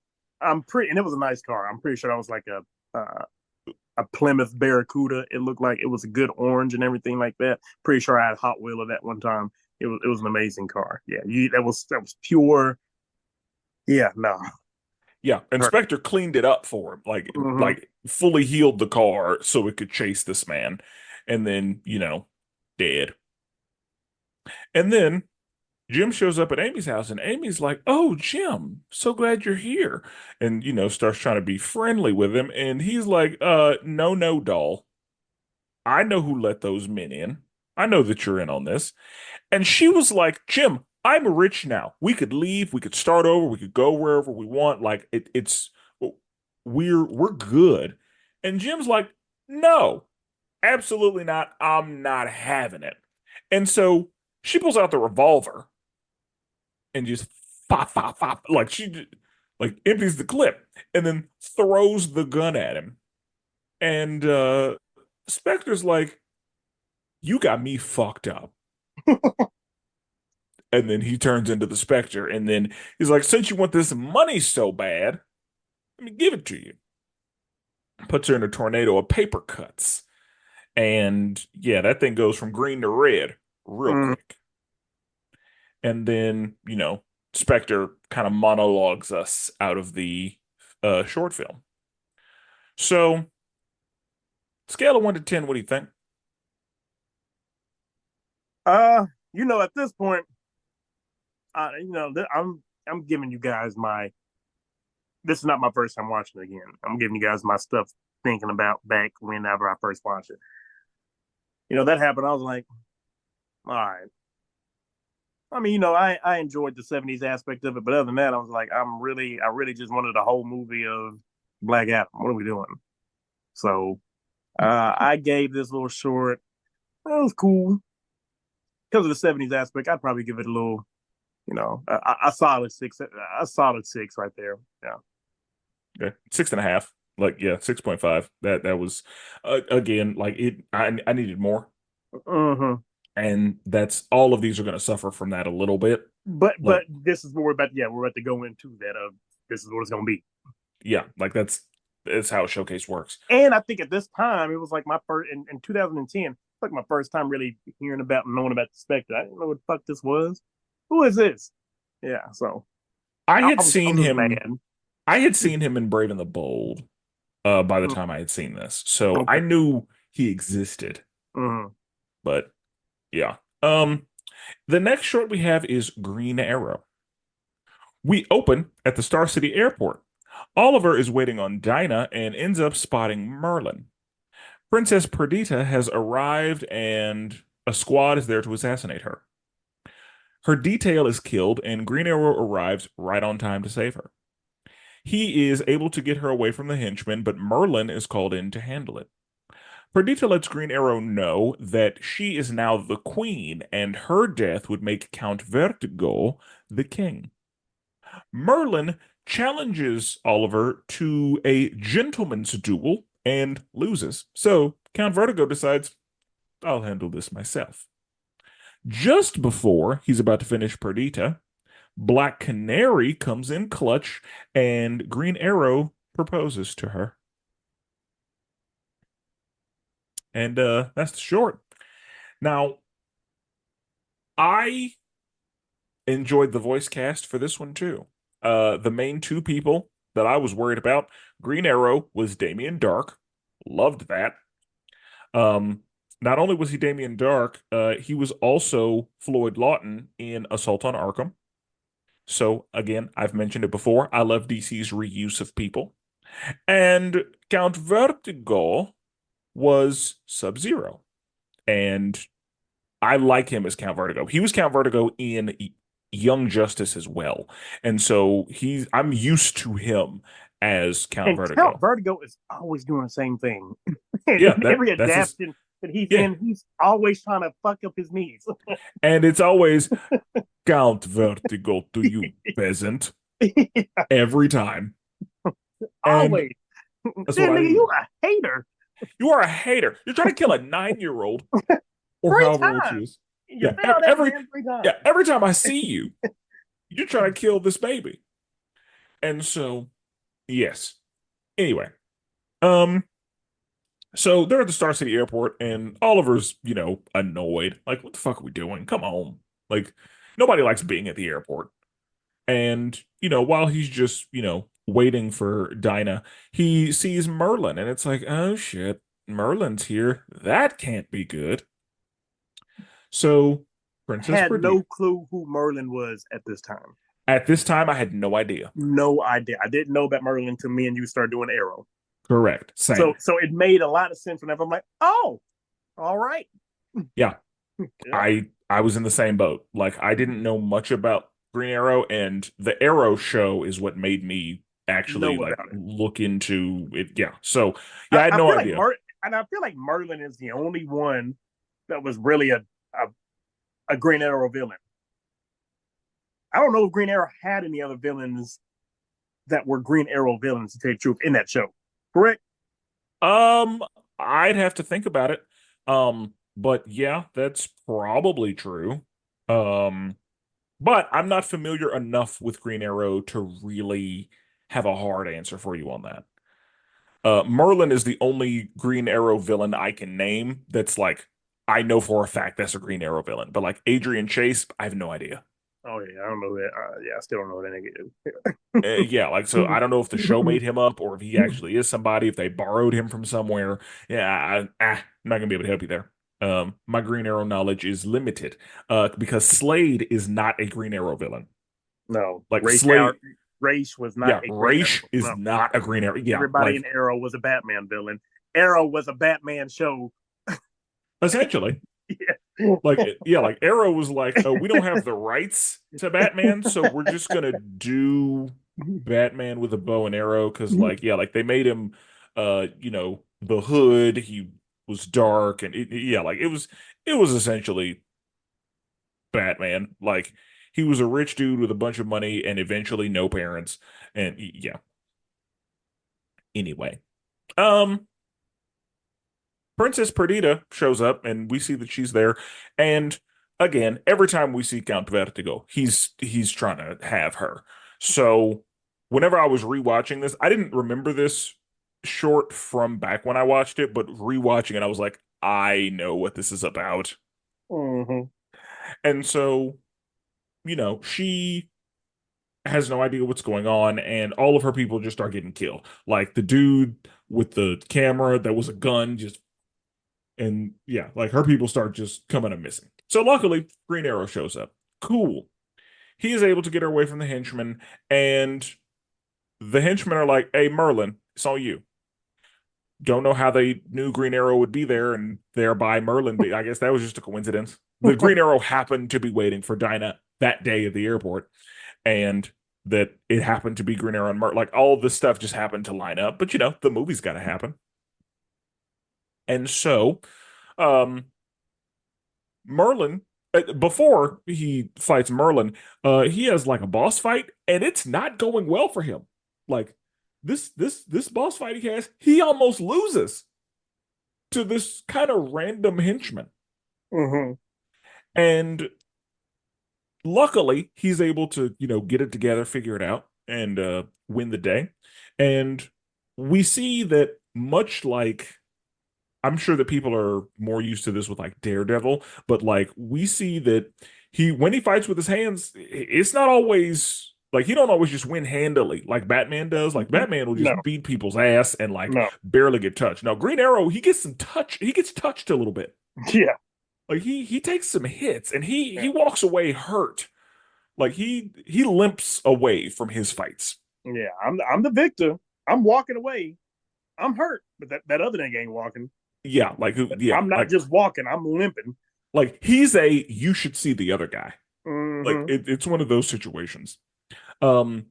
And it was a nice car. I'm pretty sure that was like a Plymouth Barracuda. It looked like it was a good orange and everything like that. Pretty sure I had Hot Wheel of that one time. It was an amazing car. Yeah, that was pure. Yeah, no. Yeah, Inspector cleaned it up for him, Mm-hmm. like fully healed the car so it could chase this man, and then dead. And then Jim shows up at Amy's house, and Amy's like, "Oh, Jim, so glad you're here," and starts trying to be friendly with him, and he's like, no, no, doll, I know who let those men in. I know that you're in on this." And she was like, "Jim, I'm rich now. We could leave. We could start over. We could go wherever we want. Like it's we're good." And Jim's like, "No, absolutely not. I'm not having it." And so she pulls out the revolver and just pop, pop, pop, like like empties the clip and then throws the gun at him. And Spectre's like, "You got me fucked up." And then he turns into the Spectre, and then he's like, "Since you want this money so bad, let me give it to you." Puts her in a tornado of paper cuts. And yeah, that thing goes from green to red real Mm. quick. And then, Spectre kind of monologues us out of the short film. So, scale of 1 to 10, what do you think? At this point, I'm giving you guys my. This is not my first time watching it again. I'm giving you guys my stuff thinking about back whenever I first watched it. That happened. I was like, all right. I mean, I enjoyed the '70s aspect of it, but other than that, I was like, I really just wanted a whole movie of Black Adam. What are we doing? So, I gave this little short. It was cool because of the '70s aspect. I'd probably give it a little, a solid six, a solid six right there. Yeah. Okay. 6.5. Like, yeah, 6.5. That was again, like I needed more. Mm-hmm. And that's all of these are gonna suffer from that a little bit. But Like, this is what we're about. Yeah, we're about to go into that. This is what it's gonna be. yeah, like that's how a showcase works. And I think at this time, it was like my first in 2010. Like my first time really hearing about and knowing about the Spectre. I didn't know what the fuck this was. Who is this? Yeah, so I I, had I seen was him mad. I had seen him in Brave and the Bold by the Mm, time I had seen this. So I okay. knew he existed. Mm. But yeah. The next short we have is Green Arrow. We open at the Star City Airport. Oliver is waiting on Dinah and ends up spotting Merlin. Princess Perdita has arrived and a squad is there to assassinate her. Her detail is killed and Green Arrow arrives right on time to save her. He is able to get her away from the henchmen, but Merlin is called in to handle it. Perdita lets Green Arrow know that she is now the queen and her death would make Count Vertigo the king. Merlin challenges Oliver to a gentleman's duel and loses. So Count Vertigo decides, I'll handle this myself. Just before he's about to finish Perdita, Black Canary comes in clutch and Green Arrow proposes to her. And that's the short. Now, I enjoyed the voice cast for this one too. The main two people that I was worried about, Green Arrow was Damien Dark. Loved that. Um, Not only was he Damien Dark, he was also Floyd Lawton in Assault on Arkham. So again, I've mentioned it before. I love DC's reuse of people. And Count Vertigo was Sub-Zero. And I like him as Count Vertigo. He was Count Vertigo in Young Justice as well. And so I'm used to him as Count And Count Vertigo. Vertigo is always doing the same thing. And Yeah, in every that's his adaptation that he's yeah. in, he's always trying to fuck up his knees. And it's always Count Vertigo to you, peasant. Every time. And Always. that's what Then I nigga, you mean. a hater. You are a hater. You're trying to kill a 9-year-old or Three however old she times. is. You Yeah, failed that man three times. every time I see you, you're trying to kill this baby. And so, yes. Anyway, um, so they're at the Star City Airport, and Oliver's, annoyed. Like, what the fuck are we doing? Come on. Like, nobody likes being at the airport. And, while he's just, waiting for Dinah, he sees Merlin, and it's like, oh shit, Merlin's here. That can't be good. So, Princess Had Perdita. no clue who Merlin was at this time. At this time, I had no idea. No idea. I didn't know about Merlin until me and you started doing Arrow. Correct. So Same. it made a lot of sense whenever I'm like, oh, all right. Yeah. Yeah. I was in the same boat. Like I didn't know much about Green Arrow, and the Arrow show is what made me actually Know like about it. look into it. Yeah. So yeah, I had I no feel like idea. I feel like Merlin is the only one that was really a Green Arrow villain. I don't know if Green Arrow had any other villains that were Green Arrow villains to tell you the truth in that show. Correct? Um, I'd have to think about it. But yeah, that's probably true. Um, but I'm not familiar enough with Green Arrow to really have a hard answer for you on that. Merlin is the only Green Arrow villain I can name that's like I know for a fact that's a Green Arrow villain. But like Adrian Chase, I have no idea. Oh yeah, I don't know that. Yeah, I still don't know that Yeah, like so I don't know if the show made him up or if he actually is somebody, if they borrowed him from somewhere. Yeah, I'm not gonna be able to help you there. My Green Arrow knowledge is limited. Because Slade is not a Green Arrow villain. No, Like Slade, Ra's was not yeah, a Green Raish Arrow. is No, not a Green Arrow. Yeah, everybody like in Arrow was a Batman villain. Arrow was a Batman show. essentially. Yeah. Like Arrow was like, oh, we don't have the rights to Batman, so we're just gonna do Batman with a bow and arrow because, like, yeah, like they made him, the hood. He was dark, and yeah, like it was essentially Batman. Like he was a rich dude with a bunch of money and eventually no parents, and yeah. Anyway, um. Princess Perdita shows up and we see that she's there. And again, every time we see Count Vertigo, he's trying to have her. So whenever I was rewatching this, I didn't remember this short from back when I watched it, but rewatching it, I was like, I know what this is about. Mm-hmm. And so, she has no idea what's going on, and all of her people just start getting killed. Like the dude with the camera that was a gun just and yeah, like her people start just coming up missing. So luckily, Green Arrow shows up. Cool. He is able to get her away from the henchmen, and the henchmen are like, "Hey, Merlin, it's all you." Don't know how they knew Green Arrow would be there, and thereby Merlin. I guess that was just a coincidence. The Green Arrow happened to be waiting for Dinah that day at the airport, and that it happened to be Green Arrow and Merlin. Like all this stuff just happened to line up. But the movie's got to happen. And so, um, Merlin before he fights Merlin, he has like a boss fight, and it's not going well for him. Like this boss fight he has, he almost loses to this kind of random henchman. Hmm. And luckily, he's able to, get it together, figure it out, and win the day. And we see that much like I'm sure that people are more used to this with like Daredevil, but like we see that when he fights with his hands, it's not always like he don't always just win handily like Batman does. Like Batman will No, just beat people's ass and like no. barely get touched. Now Green Arrow, he gets some touch. He gets touched a little bit. Yeah, Like he takes some hits and he yeah, walks away hurt. Like he limps away from his fights. yeah. I'm the victor. I'm walking away. I'm hurt, but that other nigga ain't walking. Yeah, like yeah, I'm not just walking. I'm limping. like he's a you should see the other guy. Like Hmm. it's one of those situations. Um,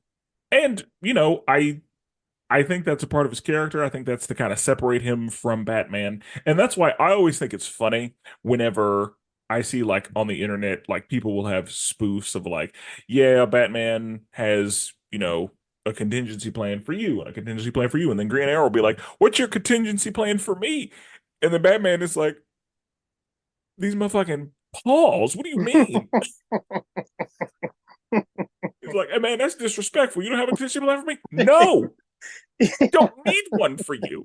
and I think that's a part of his character. I think that's to kind of separate him from Batman. And that's why I always think it's funny whenever I see like on the internet, like people will have spoofs of like, yeah, Batman has, a contingency plan for you and a contingency plan for you. And then Green Arrow will be like, what's your contingency plan for me? And then Batman is like, these motherfucking paws. What do you mean? He's like, hey man, that's disrespectful. You don't have a contingency plan for me? No, don't need one for you.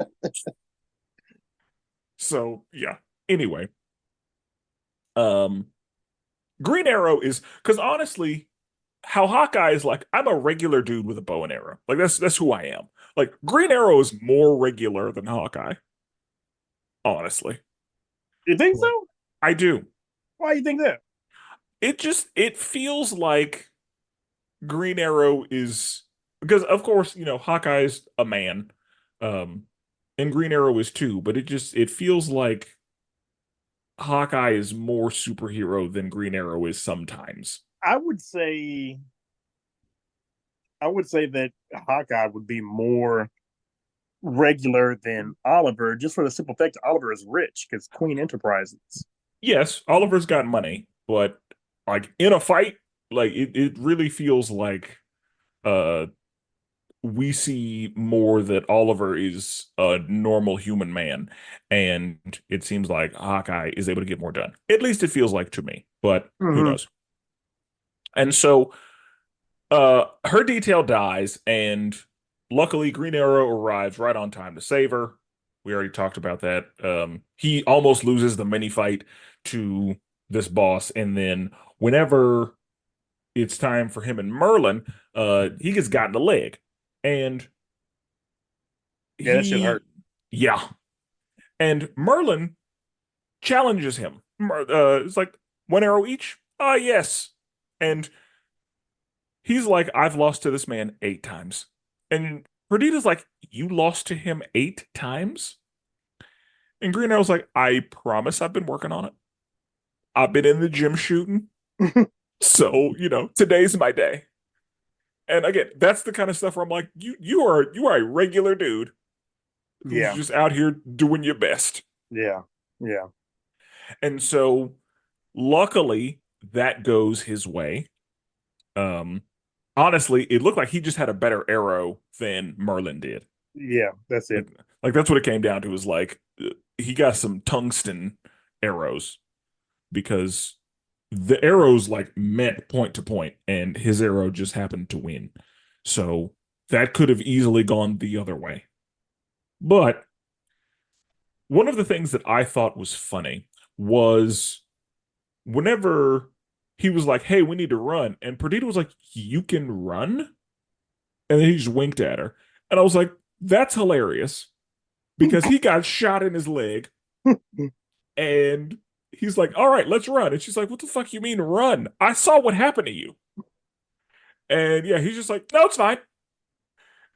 So yeah. Anyway, um, Green Arrow is because honestly, how Hawkeye is like, I'm a regular dude with a bow and arrow. Like that's who I am. Like Green Arrow is more regular than Hawkeye, honestly. You think so? I do. Why you think that? It feels like Green Arrow is because of course, Hawkeye's a man. Um, and Green Arrow is too, but it feels like Hawkeye is more superhero than Green Arrow is sometimes. I would say I would say that Hawkeye would be more regular than Oliver, just for the simple fact that Oliver is rich because Queen Enterprises. Yes, Oliver's got money, but like in a fight, like it really feels like uh we see more that Oliver is a normal human man, and it seems like Hawkeye is able to get more done. At least it feels like to me, but who Hmm. knows? And so her detail dies, and luckily Green Arrow arrives right on time to save her. We already talked about that. He almost loses the mini fight to this boss, and then whenever it's time for him and Merlin, he gets got in the leg. And Yeah, that shit he hurt. yeah. And Merlin challenges him. It's like 1 arrow each? Yes. And he's like, I've lost to this man 8 times. And Perdita's like, you lost to him 8 times? And Green Arrow's like, I promise I've been working on it. I've been in the gym shooting. So, today's my day. And again, that's the kind of stuff where I'm like, you are a regular dude who's Yeah, just out here doing your best. yeah, yeah, And so luckily that goes his way. Um Honestly, it looked like he just had a better arrow than Merlin did. yeah. That's it. Like, like that's what it came down to is like he got some tungsten arrows because the arrows like met point to point and his arrow just happened to win. So that could have easily gone the other way. But one of the things that I thought was funny was whenever he was like, "Hey, we need to run," and Perdita was like, "You can run," and then he just winked at her, and I was like, "That's hilarious," because he got shot in his leg, and he's like, "All right, let's run," and she's like, "What the fuck you mean run? I saw what happened to you," and yeah, he's just like, "No, it's fine,"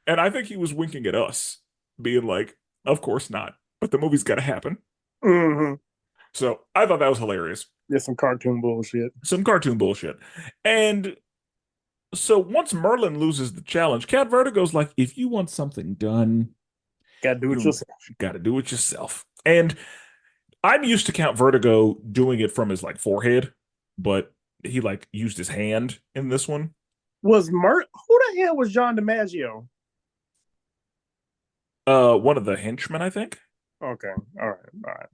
and I think he was winking at us, being like, "Of course not," but the movie's got to happen. Hmm. So I thought that was hilarious. There's some cartoon bullshit. Some cartoon bullshit. And so once Merlin loses the challenge, Cat Vertigo's like, if you want something done, Gotta do it you yourself. got to do it yourself. And I'm used to Count Vertigo doing it from his like forehead. but he like used his hand in this one. Who the hell was John DiMaggio? One of the henchmen, I think. Okay, all right, all right.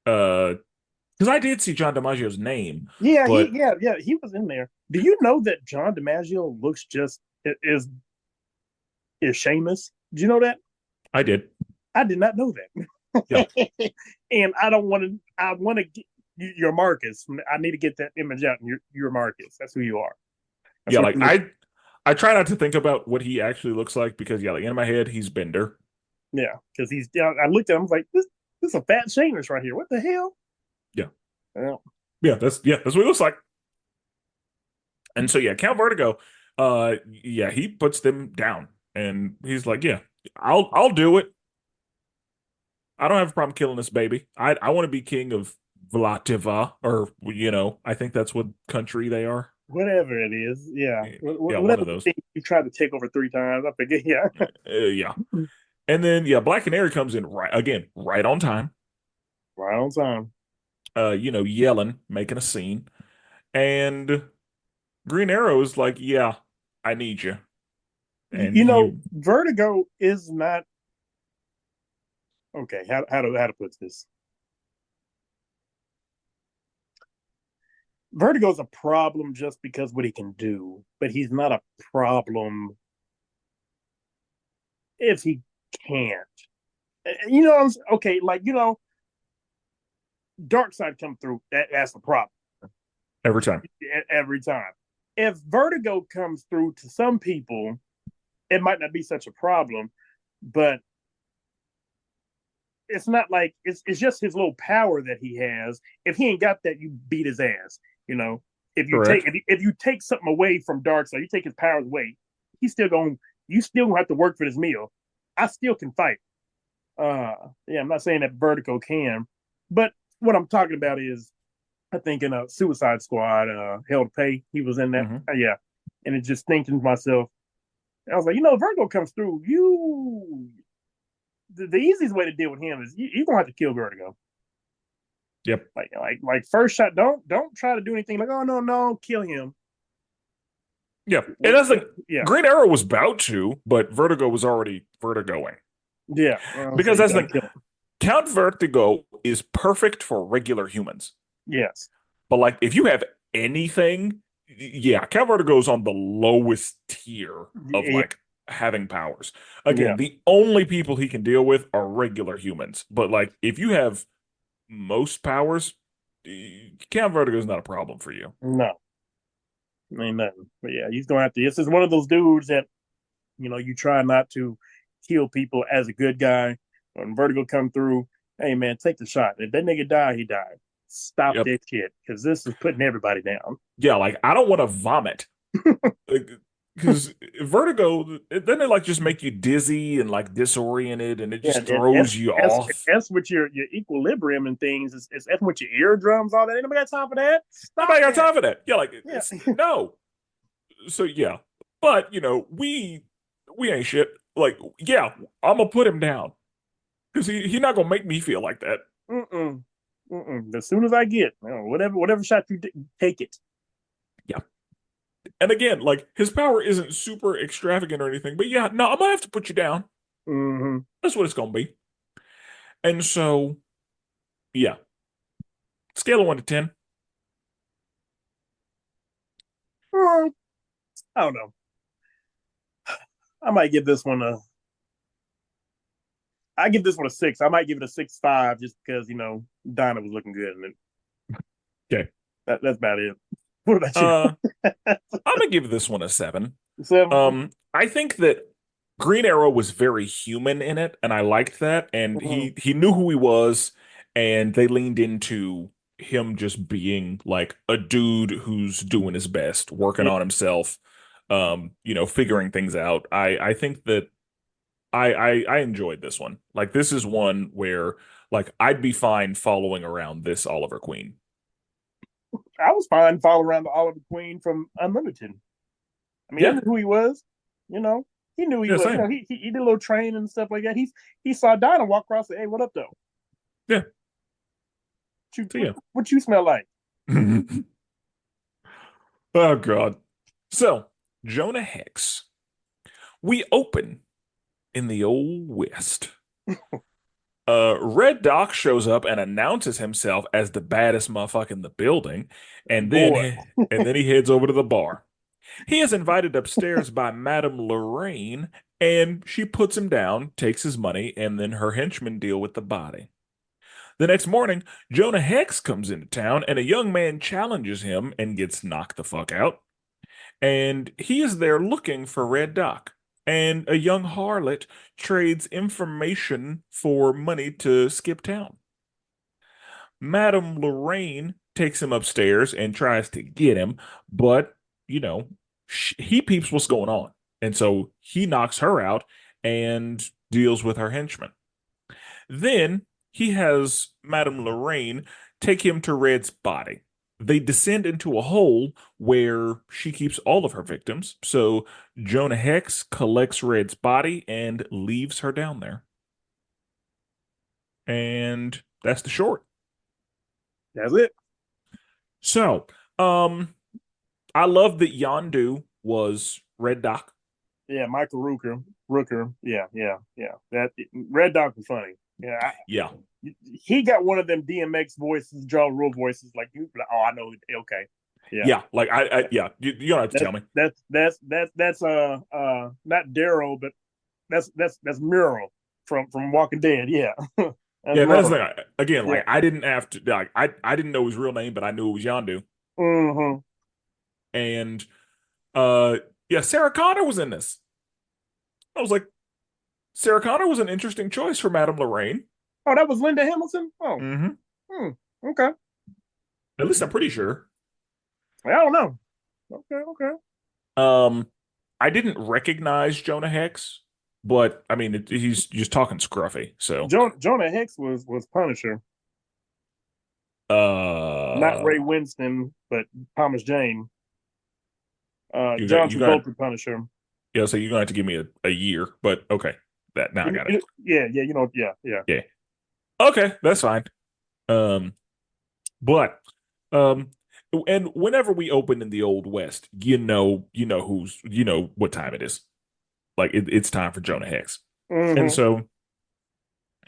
Uh, because I did see John DiMaggio's name, Yeah, but he was in there. Do you know that John DiMaggio looks just is Seamus? Did you know that? I did. I did not know Yeah, that. And I don't want to. I want to get your Marcus. I need to get that image out. You're Marcus. That's who you are. That's yeah. what Like you look. I try not to think about what he actually looks like because yeah, like in my head he's Bender. Yeah, because he's. I looked at him. I was like, this is a fat Seamus right here. What the hell? Yeah, Well, that's what he looks like. And so yeah, Count Vertigo, yeah, he puts them down, and he's like, yeah, I'll do it. I don't have a problem killing this baby. I want to be king of Vlativa, or I think that's what country they are. whatever it is, yeah, Yeah, one whatever of the those. thing you tried to take over 3 times, I forget. Yeah, Yeah, and then yeah, Black Canary comes in right again, right on time. right on time. Yelling, making a scene, and Green Arrow is like, yeah, I need you, and Vertigo is not okay. How to put this? Vertigo's a problem just because what he can do, but he's not a problem if he can't. Okay, like Dark Side come through. That's the problem every time. every time. If Vertigo comes through to some people, it might not be such a problem, but it's not like it's just his little power that he has. If he ain't got that, you beat his ass. You know, Correct. if you take something away from Darkseid, you take his powers away. He's still going. You still gonna have to work for this meal. I still can fight. Yeah, I'm not saying that Vertigo can, but what I'm talking about is I think in a Suicide Squad, Hell to Pay, he was in that. Hmm. Yeah, and it just thinking to myself, I was like, Vertigo comes through, the easiest way to deal with him is you're gonna have to kill Vertigo. Yep. Like first shot. Don't try to do anything like, oh no, kill him. Yeah. And that's like Yeah, Green Arrow was about to, but Vertigo was already vertigoing. yeah. So Because you that's gotta like kill him. Count Vertigo is perfect for regular humans. Yes. But like if you have anything, yeah, Count Vertigo is on the lowest tier of Yeah, like having powers. yeah. Again, the only people he can deal with are regular humans. But like if you have most powers, Count Vertigo is not a problem for you. No, ain't nothing. But yeah, he's gonna have to. This is one of those dudes that you try not to kill people as a good guy. When Vertigo come through, hey man, take the shot. If that nigga die, he died. Stop Yep. that shit because this is putting everybody down. Yeah, like I don't want to vomit. Because vertigo, then it like just make you dizzy and like disoriented, and it Yeah, just throws you off. that's with your equilibrium and things. It's that's with your eardrums, all that. Ain't nobody got time for that. Stop Nobody got that. time for that. Yeah, like Yeah, it's no. So yeah, but we ain't shit. Like yeah, I'm gonna put him down because he not gonna make me feel like that. mm-mm, mm-mm. As soon as I get whatever shot you take it. Yeah, and again, like his power isn't super extravagant or anything, but yeah, no, I'm gonna have to put you down. Mm-hmm. That's what it's gonna be. And so yeah, scale of 1 to 10. I don't know. I might give this one a. I give this one a 6. I might give it a 6.5 just because Dinah was looking good, and Okay. that's about it. What about you? Uh, I'm gonna give this one a 7. 7. I think that Green Arrow was very human in it, and I liked that. And Mm-hmm. he knew who he was, and they leaned into him just being like a dude who's doing his best, working Yeah, on himself, figuring things out. I think that I enjoyed this one. Like this is one where like I'd be fine following around this Oliver Queen. I was fine following around the Oliver Queen from Unlimited. I mean, I Yeah, knew who he was. You know, he knew he yeah, was. same. He did a little training and stuff like that. He saw Dinah walk across. And, hey, what up though? Yeah, What you, so what, yeah. what you smell like? Oh God. So, Jonah Hex. We open in the old West. Red Doc shows up and announces himself as the baddest motherfucker in the building, and then Boy, and then he heads over to the bar. He is invited upstairs by Madame Lorraine, and she puts him down, takes his money, and then her henchmen deal with the body. The next morning, Jonah Hex comes into town, and a young man challenges him and gets knocked the fuck out. And he is there looking for Red Doc. And a young harlot trades information for money to skip town. Madame Lorraine takes him upstairs and tries to get him, but, you know, he peeps what's going on. And so he knocks her out and deals with her henchmen. Then he has Madame Lorraine take him to Red's body. They descend into a hole where she keeps all of her victims. So Jonah Hex collects Red's body and leaves her down there. And that's the short. that's it. So, I love that Yondu was Red Doc. Yeah, Michael Rooker. Yeah. That Red Dog was funny. Yeah, Yeah. he got one of them DMX voices, jaw rule voices. Like you, like, oh, I know. Okay, yeah. Yeah. Like yeah, you don't have to That's tell me. that's not Daryl, but that's Mural from Walking Dead. Yeah, that's Yeah, that's the Merle. thing. Again, Yeah. like I didn't have to like I didn't know his real name, but I knew it was Yondu. Mm-hmm. And uh yeah, Sarah Connor was in this. I was like, Sarah Connor was an interesting choice for Madame Lorraine. Oh, that was Linda Hamilton. Oh, Hmm. hmm. Okay. At least I'm pretty sure. I don't know. Okay. Um, I didn't recognize Jonah Hex, but I mean, he's just talking scruffy. So, Jonah Hex was Punisher, not uh, Ray Winston, but Thomas Jane. you got John you got Travolta Punisher. yeah. So you're gonna have to give me a year, but okay, that now I got it. Yeah, yeah. Yeah, okay, that's fine. Um, but um, and whenever we open in the Old West, you know what time it is. Like it's time for Jonah Hex, and Mm-hmm. so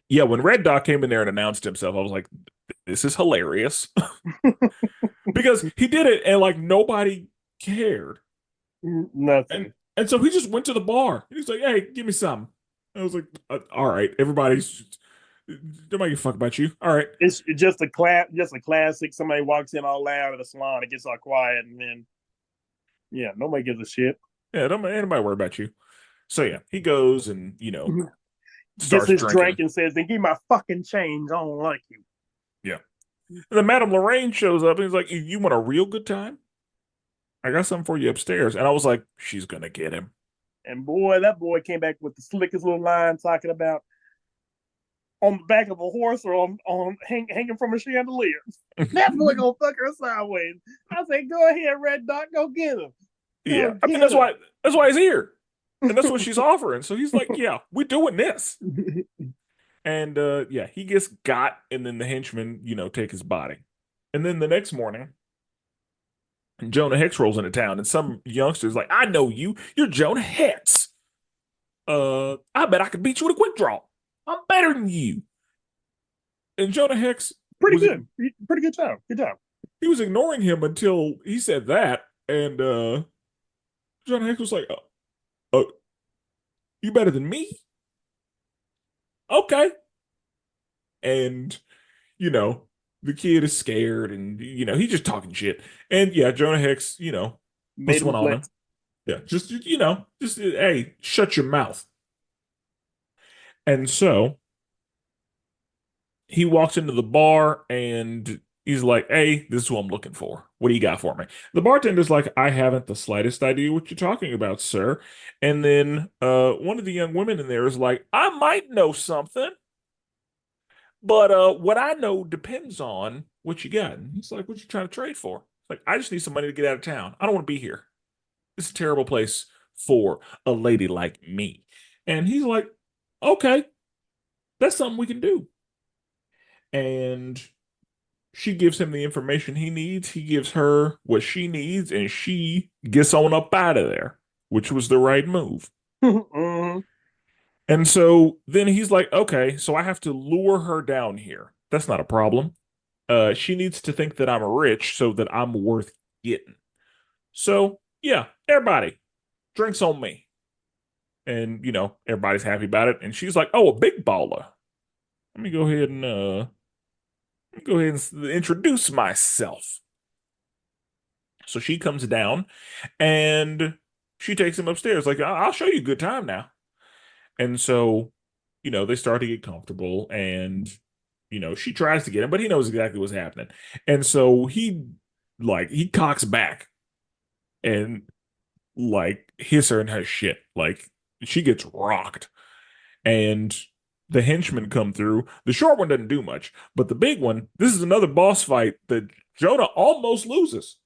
yeah, when Red Dot came in there and announced himself, I was like, this is hilarious because he did it and like nobody cared. Nothing. And so he just went to the bar. He's like, "Hey, give me some." I was like, "All right, everybody's nobody give a fuck about you. All right, It's just a classic. Somebody walks in all loud at a salon, it gets all quiet, and then yeah, nobody gives a shit. yeah, don't ain't nobody worry about you." So yeah, he goes and Gets starts his drink drinking. and says, "Then give me my fucking change. I don't like you." Yeah, and then Madame Lorraine shows up and he's like, "You want a real good time? I got something for you upstairs." And I was like, "She's gonna get him." And boy, that boy came back with the slickest little line talking about on the back of a horse or hanging from a chandelier. That boy gonna fuck her sideways. I said, "Go ahead, Red Dot, go get him. Go Yeah, I mean get him." that's why he's here, and that's what she's offering. So he's like, "Yeah, we're doing this." And yeah, he gets got, and then the henchmen, take his body. And then the next morning, Jonah Hex rolls into town, and some youngster's like, "I know you. You're Jonah Hex. I bet I could beat you with a quick draw. I'm better than you." And Jonah Hex Pretty was good. Pretty good job. Good job. he was ignoring him until he said that, and Jonah Hex was like, uh, "You better than me? Okay." And you know, the kid is scared, and he's just talking shit. And yeah, Jonah Hex, Made puts him one on him. flex. Yeah, just hey, shut your mouth. And so he walks into the bar and he's like, "Hey, this is who I'm looking for. What do you got for me?" The bartender's like, "I haven't the slightest idea what you're talking about, sir." And then one of the young women in there is like, "I might know something, but what I know depends on what you got." And he's like, "What you trying to trade for?" Like, "I just need some money to get out of town. I don't want to be here. This is a terrible place for a lady like me." And he's like, "Okay, that's something we can do." And She gives him the information he needs. He gives her what she needs, and she gets on up out of there, which was the right move. Mhm. And so then he's like, okay, so I have to lure her down here. That's not a problem. She needs to think that I'm rich so that I'm worth getting. So yeah, everybody, drinks on me. And everybody's happy about it. And she's like, oh, a big baller. Let me go ahead and introduce myself. So she comes down and she takes him upstairs, like, I'll show you a good time now. And so, they start to get comfortable and, she tries to get him, but he knows exactly what's happening. And so he cocks back and like hits her in her shit. Like she gets rocked and the henchmen come through. The short one doesn't do much, but the big one, this is another boss fight that Jonah almost loses.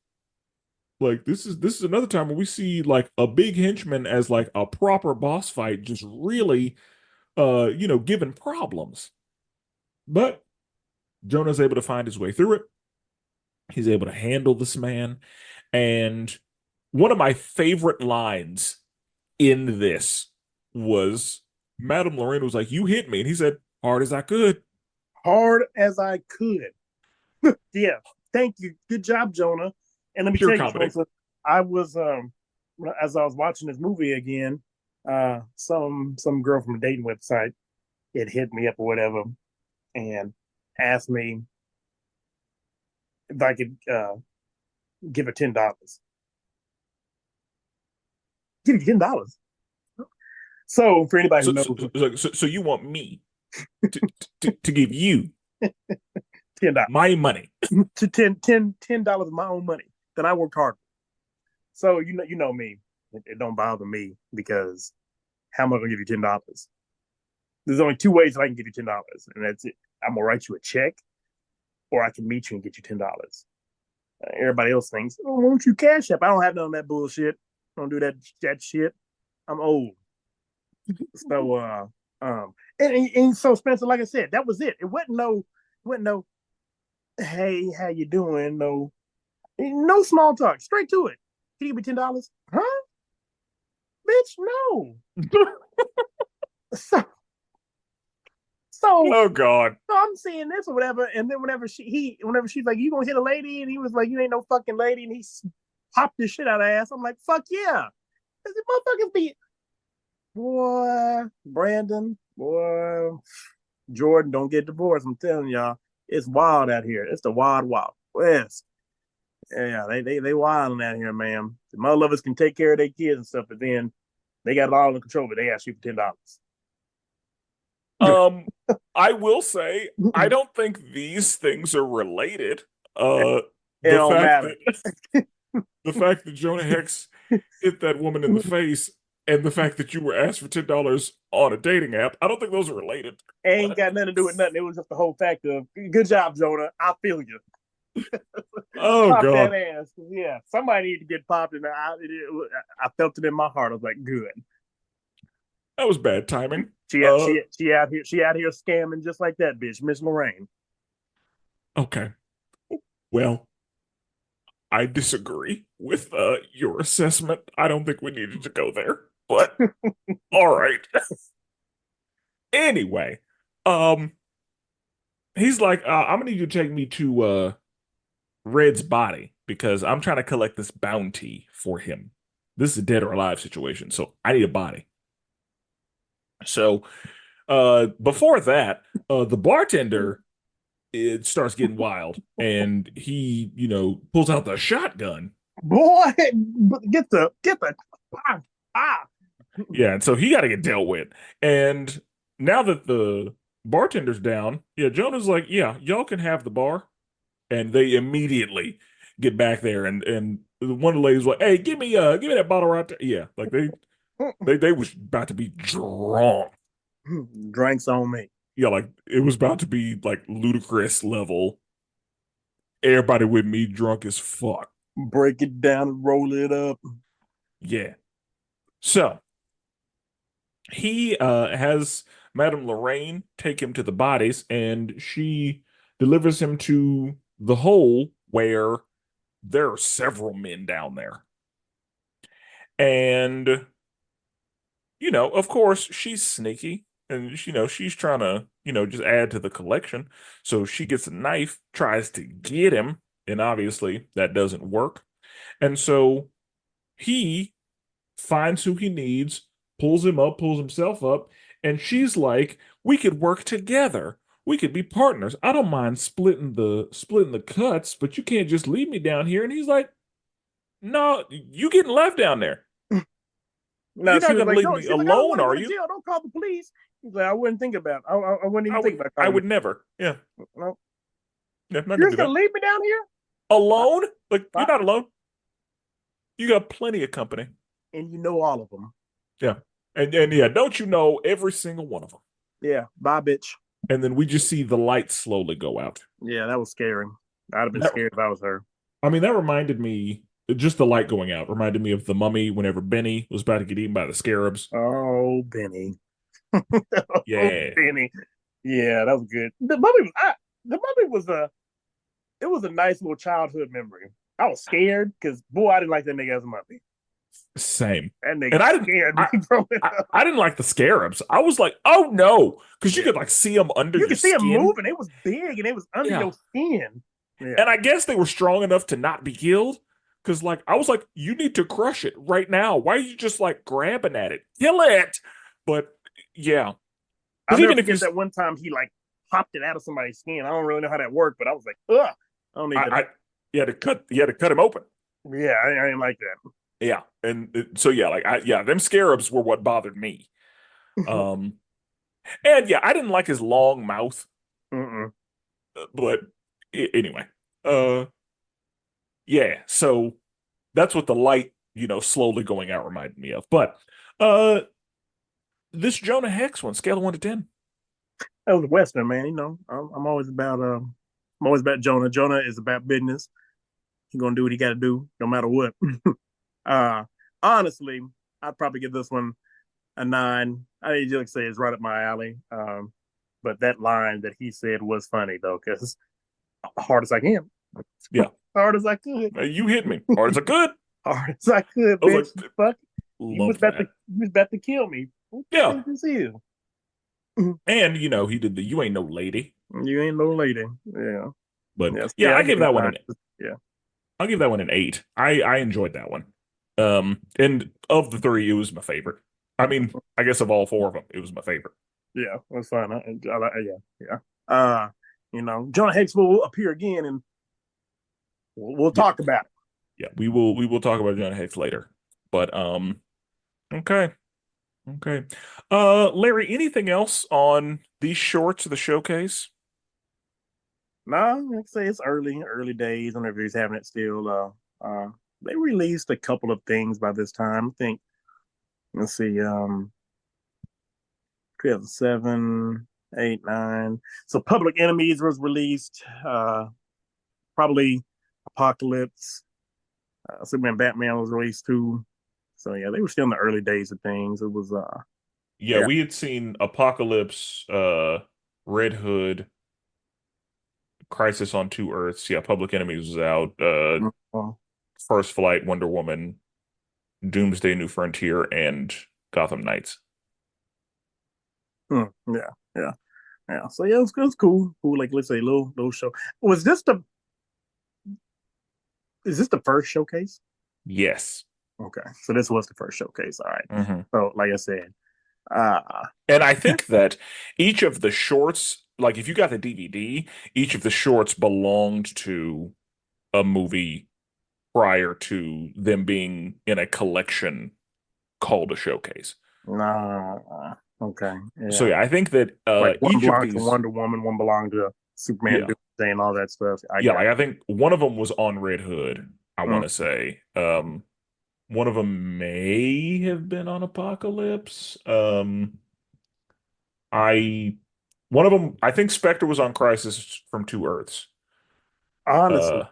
Like this is another time where we see like a big henchman as like a proper boss fight, just really giving problems. But Jonah's able to find his way through it. He's able to handle this man. And one of my favorite lines in this was Madame Lorraine was like, "You hit me," and he said, "Hard as I could." Hard as I could. Yeah. Thank you. Good job, Jonah. And let me Pure tell you, comedy. Spencer, I was as I was watching this movie again, some girl from a dating website had hit me up or whatever and asked me if I could give her $10. Give you $10. So for anybody who So, so, knows, so you want me to, to give you $10 my money? to $10 of my own money that I worked hard for. So you know me. It don't bother me because how am I gonna give you $10? There's only two ways that I can give you $10, and that's it. I'm gonna write you a check, or I can meet you and get you $10. Everybody else thinks, oh, why don't you cash up? I don't have none of that bullshit. I don't do that shit. I'm old. So and so Spencer, like I said, that was it. It wasn't no hey, how you doing? No small talk. Straight to it. Can you give me $10? Huh? Bitch, no. So so Oh God. so I'm seeing this or whatever, and then whenever she's like, "You gonna hit a lady?" and he was like, "You ain't no fucking lady," and he popped the shit out of her ass. I'm like, "Fuck yeah!" Cause the motherfuckers be boy, Brandon, boy, Jordan, don't get divorced. I'm telling y'all, it's wild out here. It's the wild wild west. Yeah, they wilding out here, man. The mother lovers can take care of their kids and stuff, but then they got it all in control. But they ask you for $10. Um, I will say I don't think these things are related. Uh, It the don't fact matter. that the fact that Jonah Hex hit that woman in the face and the fact that you were asked for $10 on a dating app, I don't think those are related. Ain't But got nothing to do with nothing. It was just the whole fact of good job, Jonah. I feel you. oh Pop that God, ass. Yeah, somebody need to get popped, and I felt it in my heart. I was like, good. that was bad timing. She Uh, she she out here scamming just like that bitch, Miss Lorraine. okay. Well, I disagree with your assessment. I don't think we needed to go there, but all right. Anyway, um, he's like, I'm gonna need you to take me to Red's body because I'm trying to collect this bounty for him. This is a dead or alive situation, so I need a body. So, before that, the bartender it starts getting wild, and he, pulls out the shotgun. Boy, get the ah, ah. Yeah, and so he got to get dealt with. And now that the bartender's down, yeah, Jonah's like, yeah, y'all can have the bar. And they immediately get back there, and one of the ladies was like, hey, give me that bottle right there. Yeah, like they was about to be drunk. Drinks on me. Yeah, like it was about to be like ludicrous level. Everybody with me drunk as fuck. Break it down and roll it up. Yeah. So he has Madame Lorraine take him to the bodies, and she delivers him to the hole where there are several men down there. And, of course, she's sneaky and, she's trying to, just add to the collection. So she gets a knife, tries to get him, and obviously that doesn't work. And so he finds who he needs, pulls him up, pulls himself up, and she's like, "We could work together. We could be partners. I don't mind splitting the cuts, but you can't just leave me down here." And he's like, "No, you getting left down there. No, You're she not was going to like, leave no, me she's like, I don't alone, want to are go to you?" jail. Don't call the police. He's like, I wouldn't think about it. I wouldn't I even think would about I calling would never. Yeah. the no. Yeah, I'm not You're gonna just do gonna that. leave me down here? Alone? Like you're Uh, not alone. You got plenty of company. and you know all of them. Yeah. And yeah, don't you know every single one of them? Yeah, bye, bitch. And then we just see the lights slowly go out. Yeah, that was scary. I'd have been That scared if I was her. I mean, that reminded me, just the light going out reminded me of the Mummy whenever Benny was about to get eaten by the scarabs. Oh, Benny. Oh, Yeah. Benny. Yeah, that was good. The mummy was it was a nice little childhood memory. I was scared because boy, I didn't like that nigga as a mummy. Same. That And nigga I didn't scared I me from it. I didn't like the scarabs. I was like, "Oh no," because you Yeah. could like see them under You your could see him skin. moving. It was big and it was under Yeah. your skin. Yeah. And I guess they were strong enough to not be killed. Because, like, I was like, you need to crush it right now. Why are you just like grabbing at it? Kill it. But yeah. I'll Because never even if you, forget that one time he like popped it out of somebody's skin. I don't really know how that worked, but I was like, ugh, I don't need that. you had to cut him open. Yeah, I didn't like Yeah. And so, yeah, like, them scarabs were what bothered me. that. Um, and yeah, I didn't like his long mouth, Mm-mm. but anyway. Uh, yeah. So that's what the light, slowly going out reminded me of. But, uh, this Jonah Hex one, scale of 1 to 10. That was a western, man. I'm always about Jonah. Jonah is about business. He's gonna do what he got to do, no matter what. uh, honestly, I'd probably give this one a 9. I just say it's right up my alley. But that line that he said was funny though, because hard as I can, Yeah. hard as I could, You hit me hard as I could. hard as I could, I was like, bitch. Fuck, love that. you was about to kill me. What you Yeah. think this is? And, he did the you ain't no lady. You ain't no lady. Yeah. But Yes. yeah, Yeah, I I give give him that one nine. an Yeah. I'll give that one an 8. I enjoyed that one. And of the three, it was my favorite. I mean, I guess of all four of them, it was my favorite. Yeah, that's fine. Yeah, yeah. Uh, Jonah Hex will appear again, and we'll Yeah, talk about it. yeah. We will talk about John Hex later. But okay. Okay. Larry, anything else on these shorts of the showcase? No, like I say, it's early days. I don't know if he's having it still. They released a couple of things by this time. I think. Let's see. 2007, 8, 9. So Public Enemies was released. Probably Apocalypse. Superman, Batman was released too. So yeah, they were still in the early days of things. It was Yeah, yeah. we had seen Apocalypse, Red Hood, Crisis on Two Earths. Yeah, Public Enemies was out. Well, First Flight, Wonder Woman, Doomsday: New Frontier, and Gotham Knights. yeah, yeah, yeah. So yeah, it was cool. Cool, like let's say little show. Was this the is this the first showcase? Yes. Okay. So this was the first showcase. All right. Hmm. So like I said, uh And I think that each of the shorts, like if you got the DVD, each of the shorts belonged to a movie prior to them being in a collection called a showcase. nah, okay. So Yeah. yeah, I think that Like one each of belonged to these, Wonder Woman, one belonged to Superman, yeah, Doomsday, and all that stuff. I yeah, got like I think one of them was on Red Hood, I want mm, to say. One of them may have been on Apocalypse. I One of them, I think Spectre was on Crisis from Two Earths. honestly, Uh,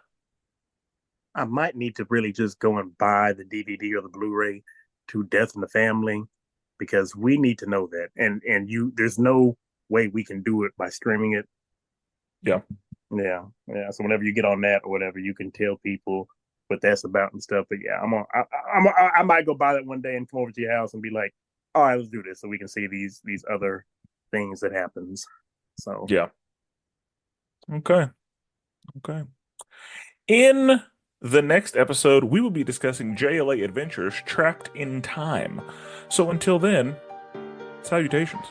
I might need to really just go and buy the DVD or the Blu-ray to Death in the Family because we need to know that. And there's no way we can do it by streaming it. yeah. Yeah, yeah. So whenever you get on that or whatever, you can tell people what that's about and stuff. But yeah, I might go by that one day and come over to your house and be like, all right, let's do this so we can see these other things that happens. So Yeah. Okay. Okay. In the next episode, we will be discussing JLA Adventures Trapped in Time. So until then, salutations.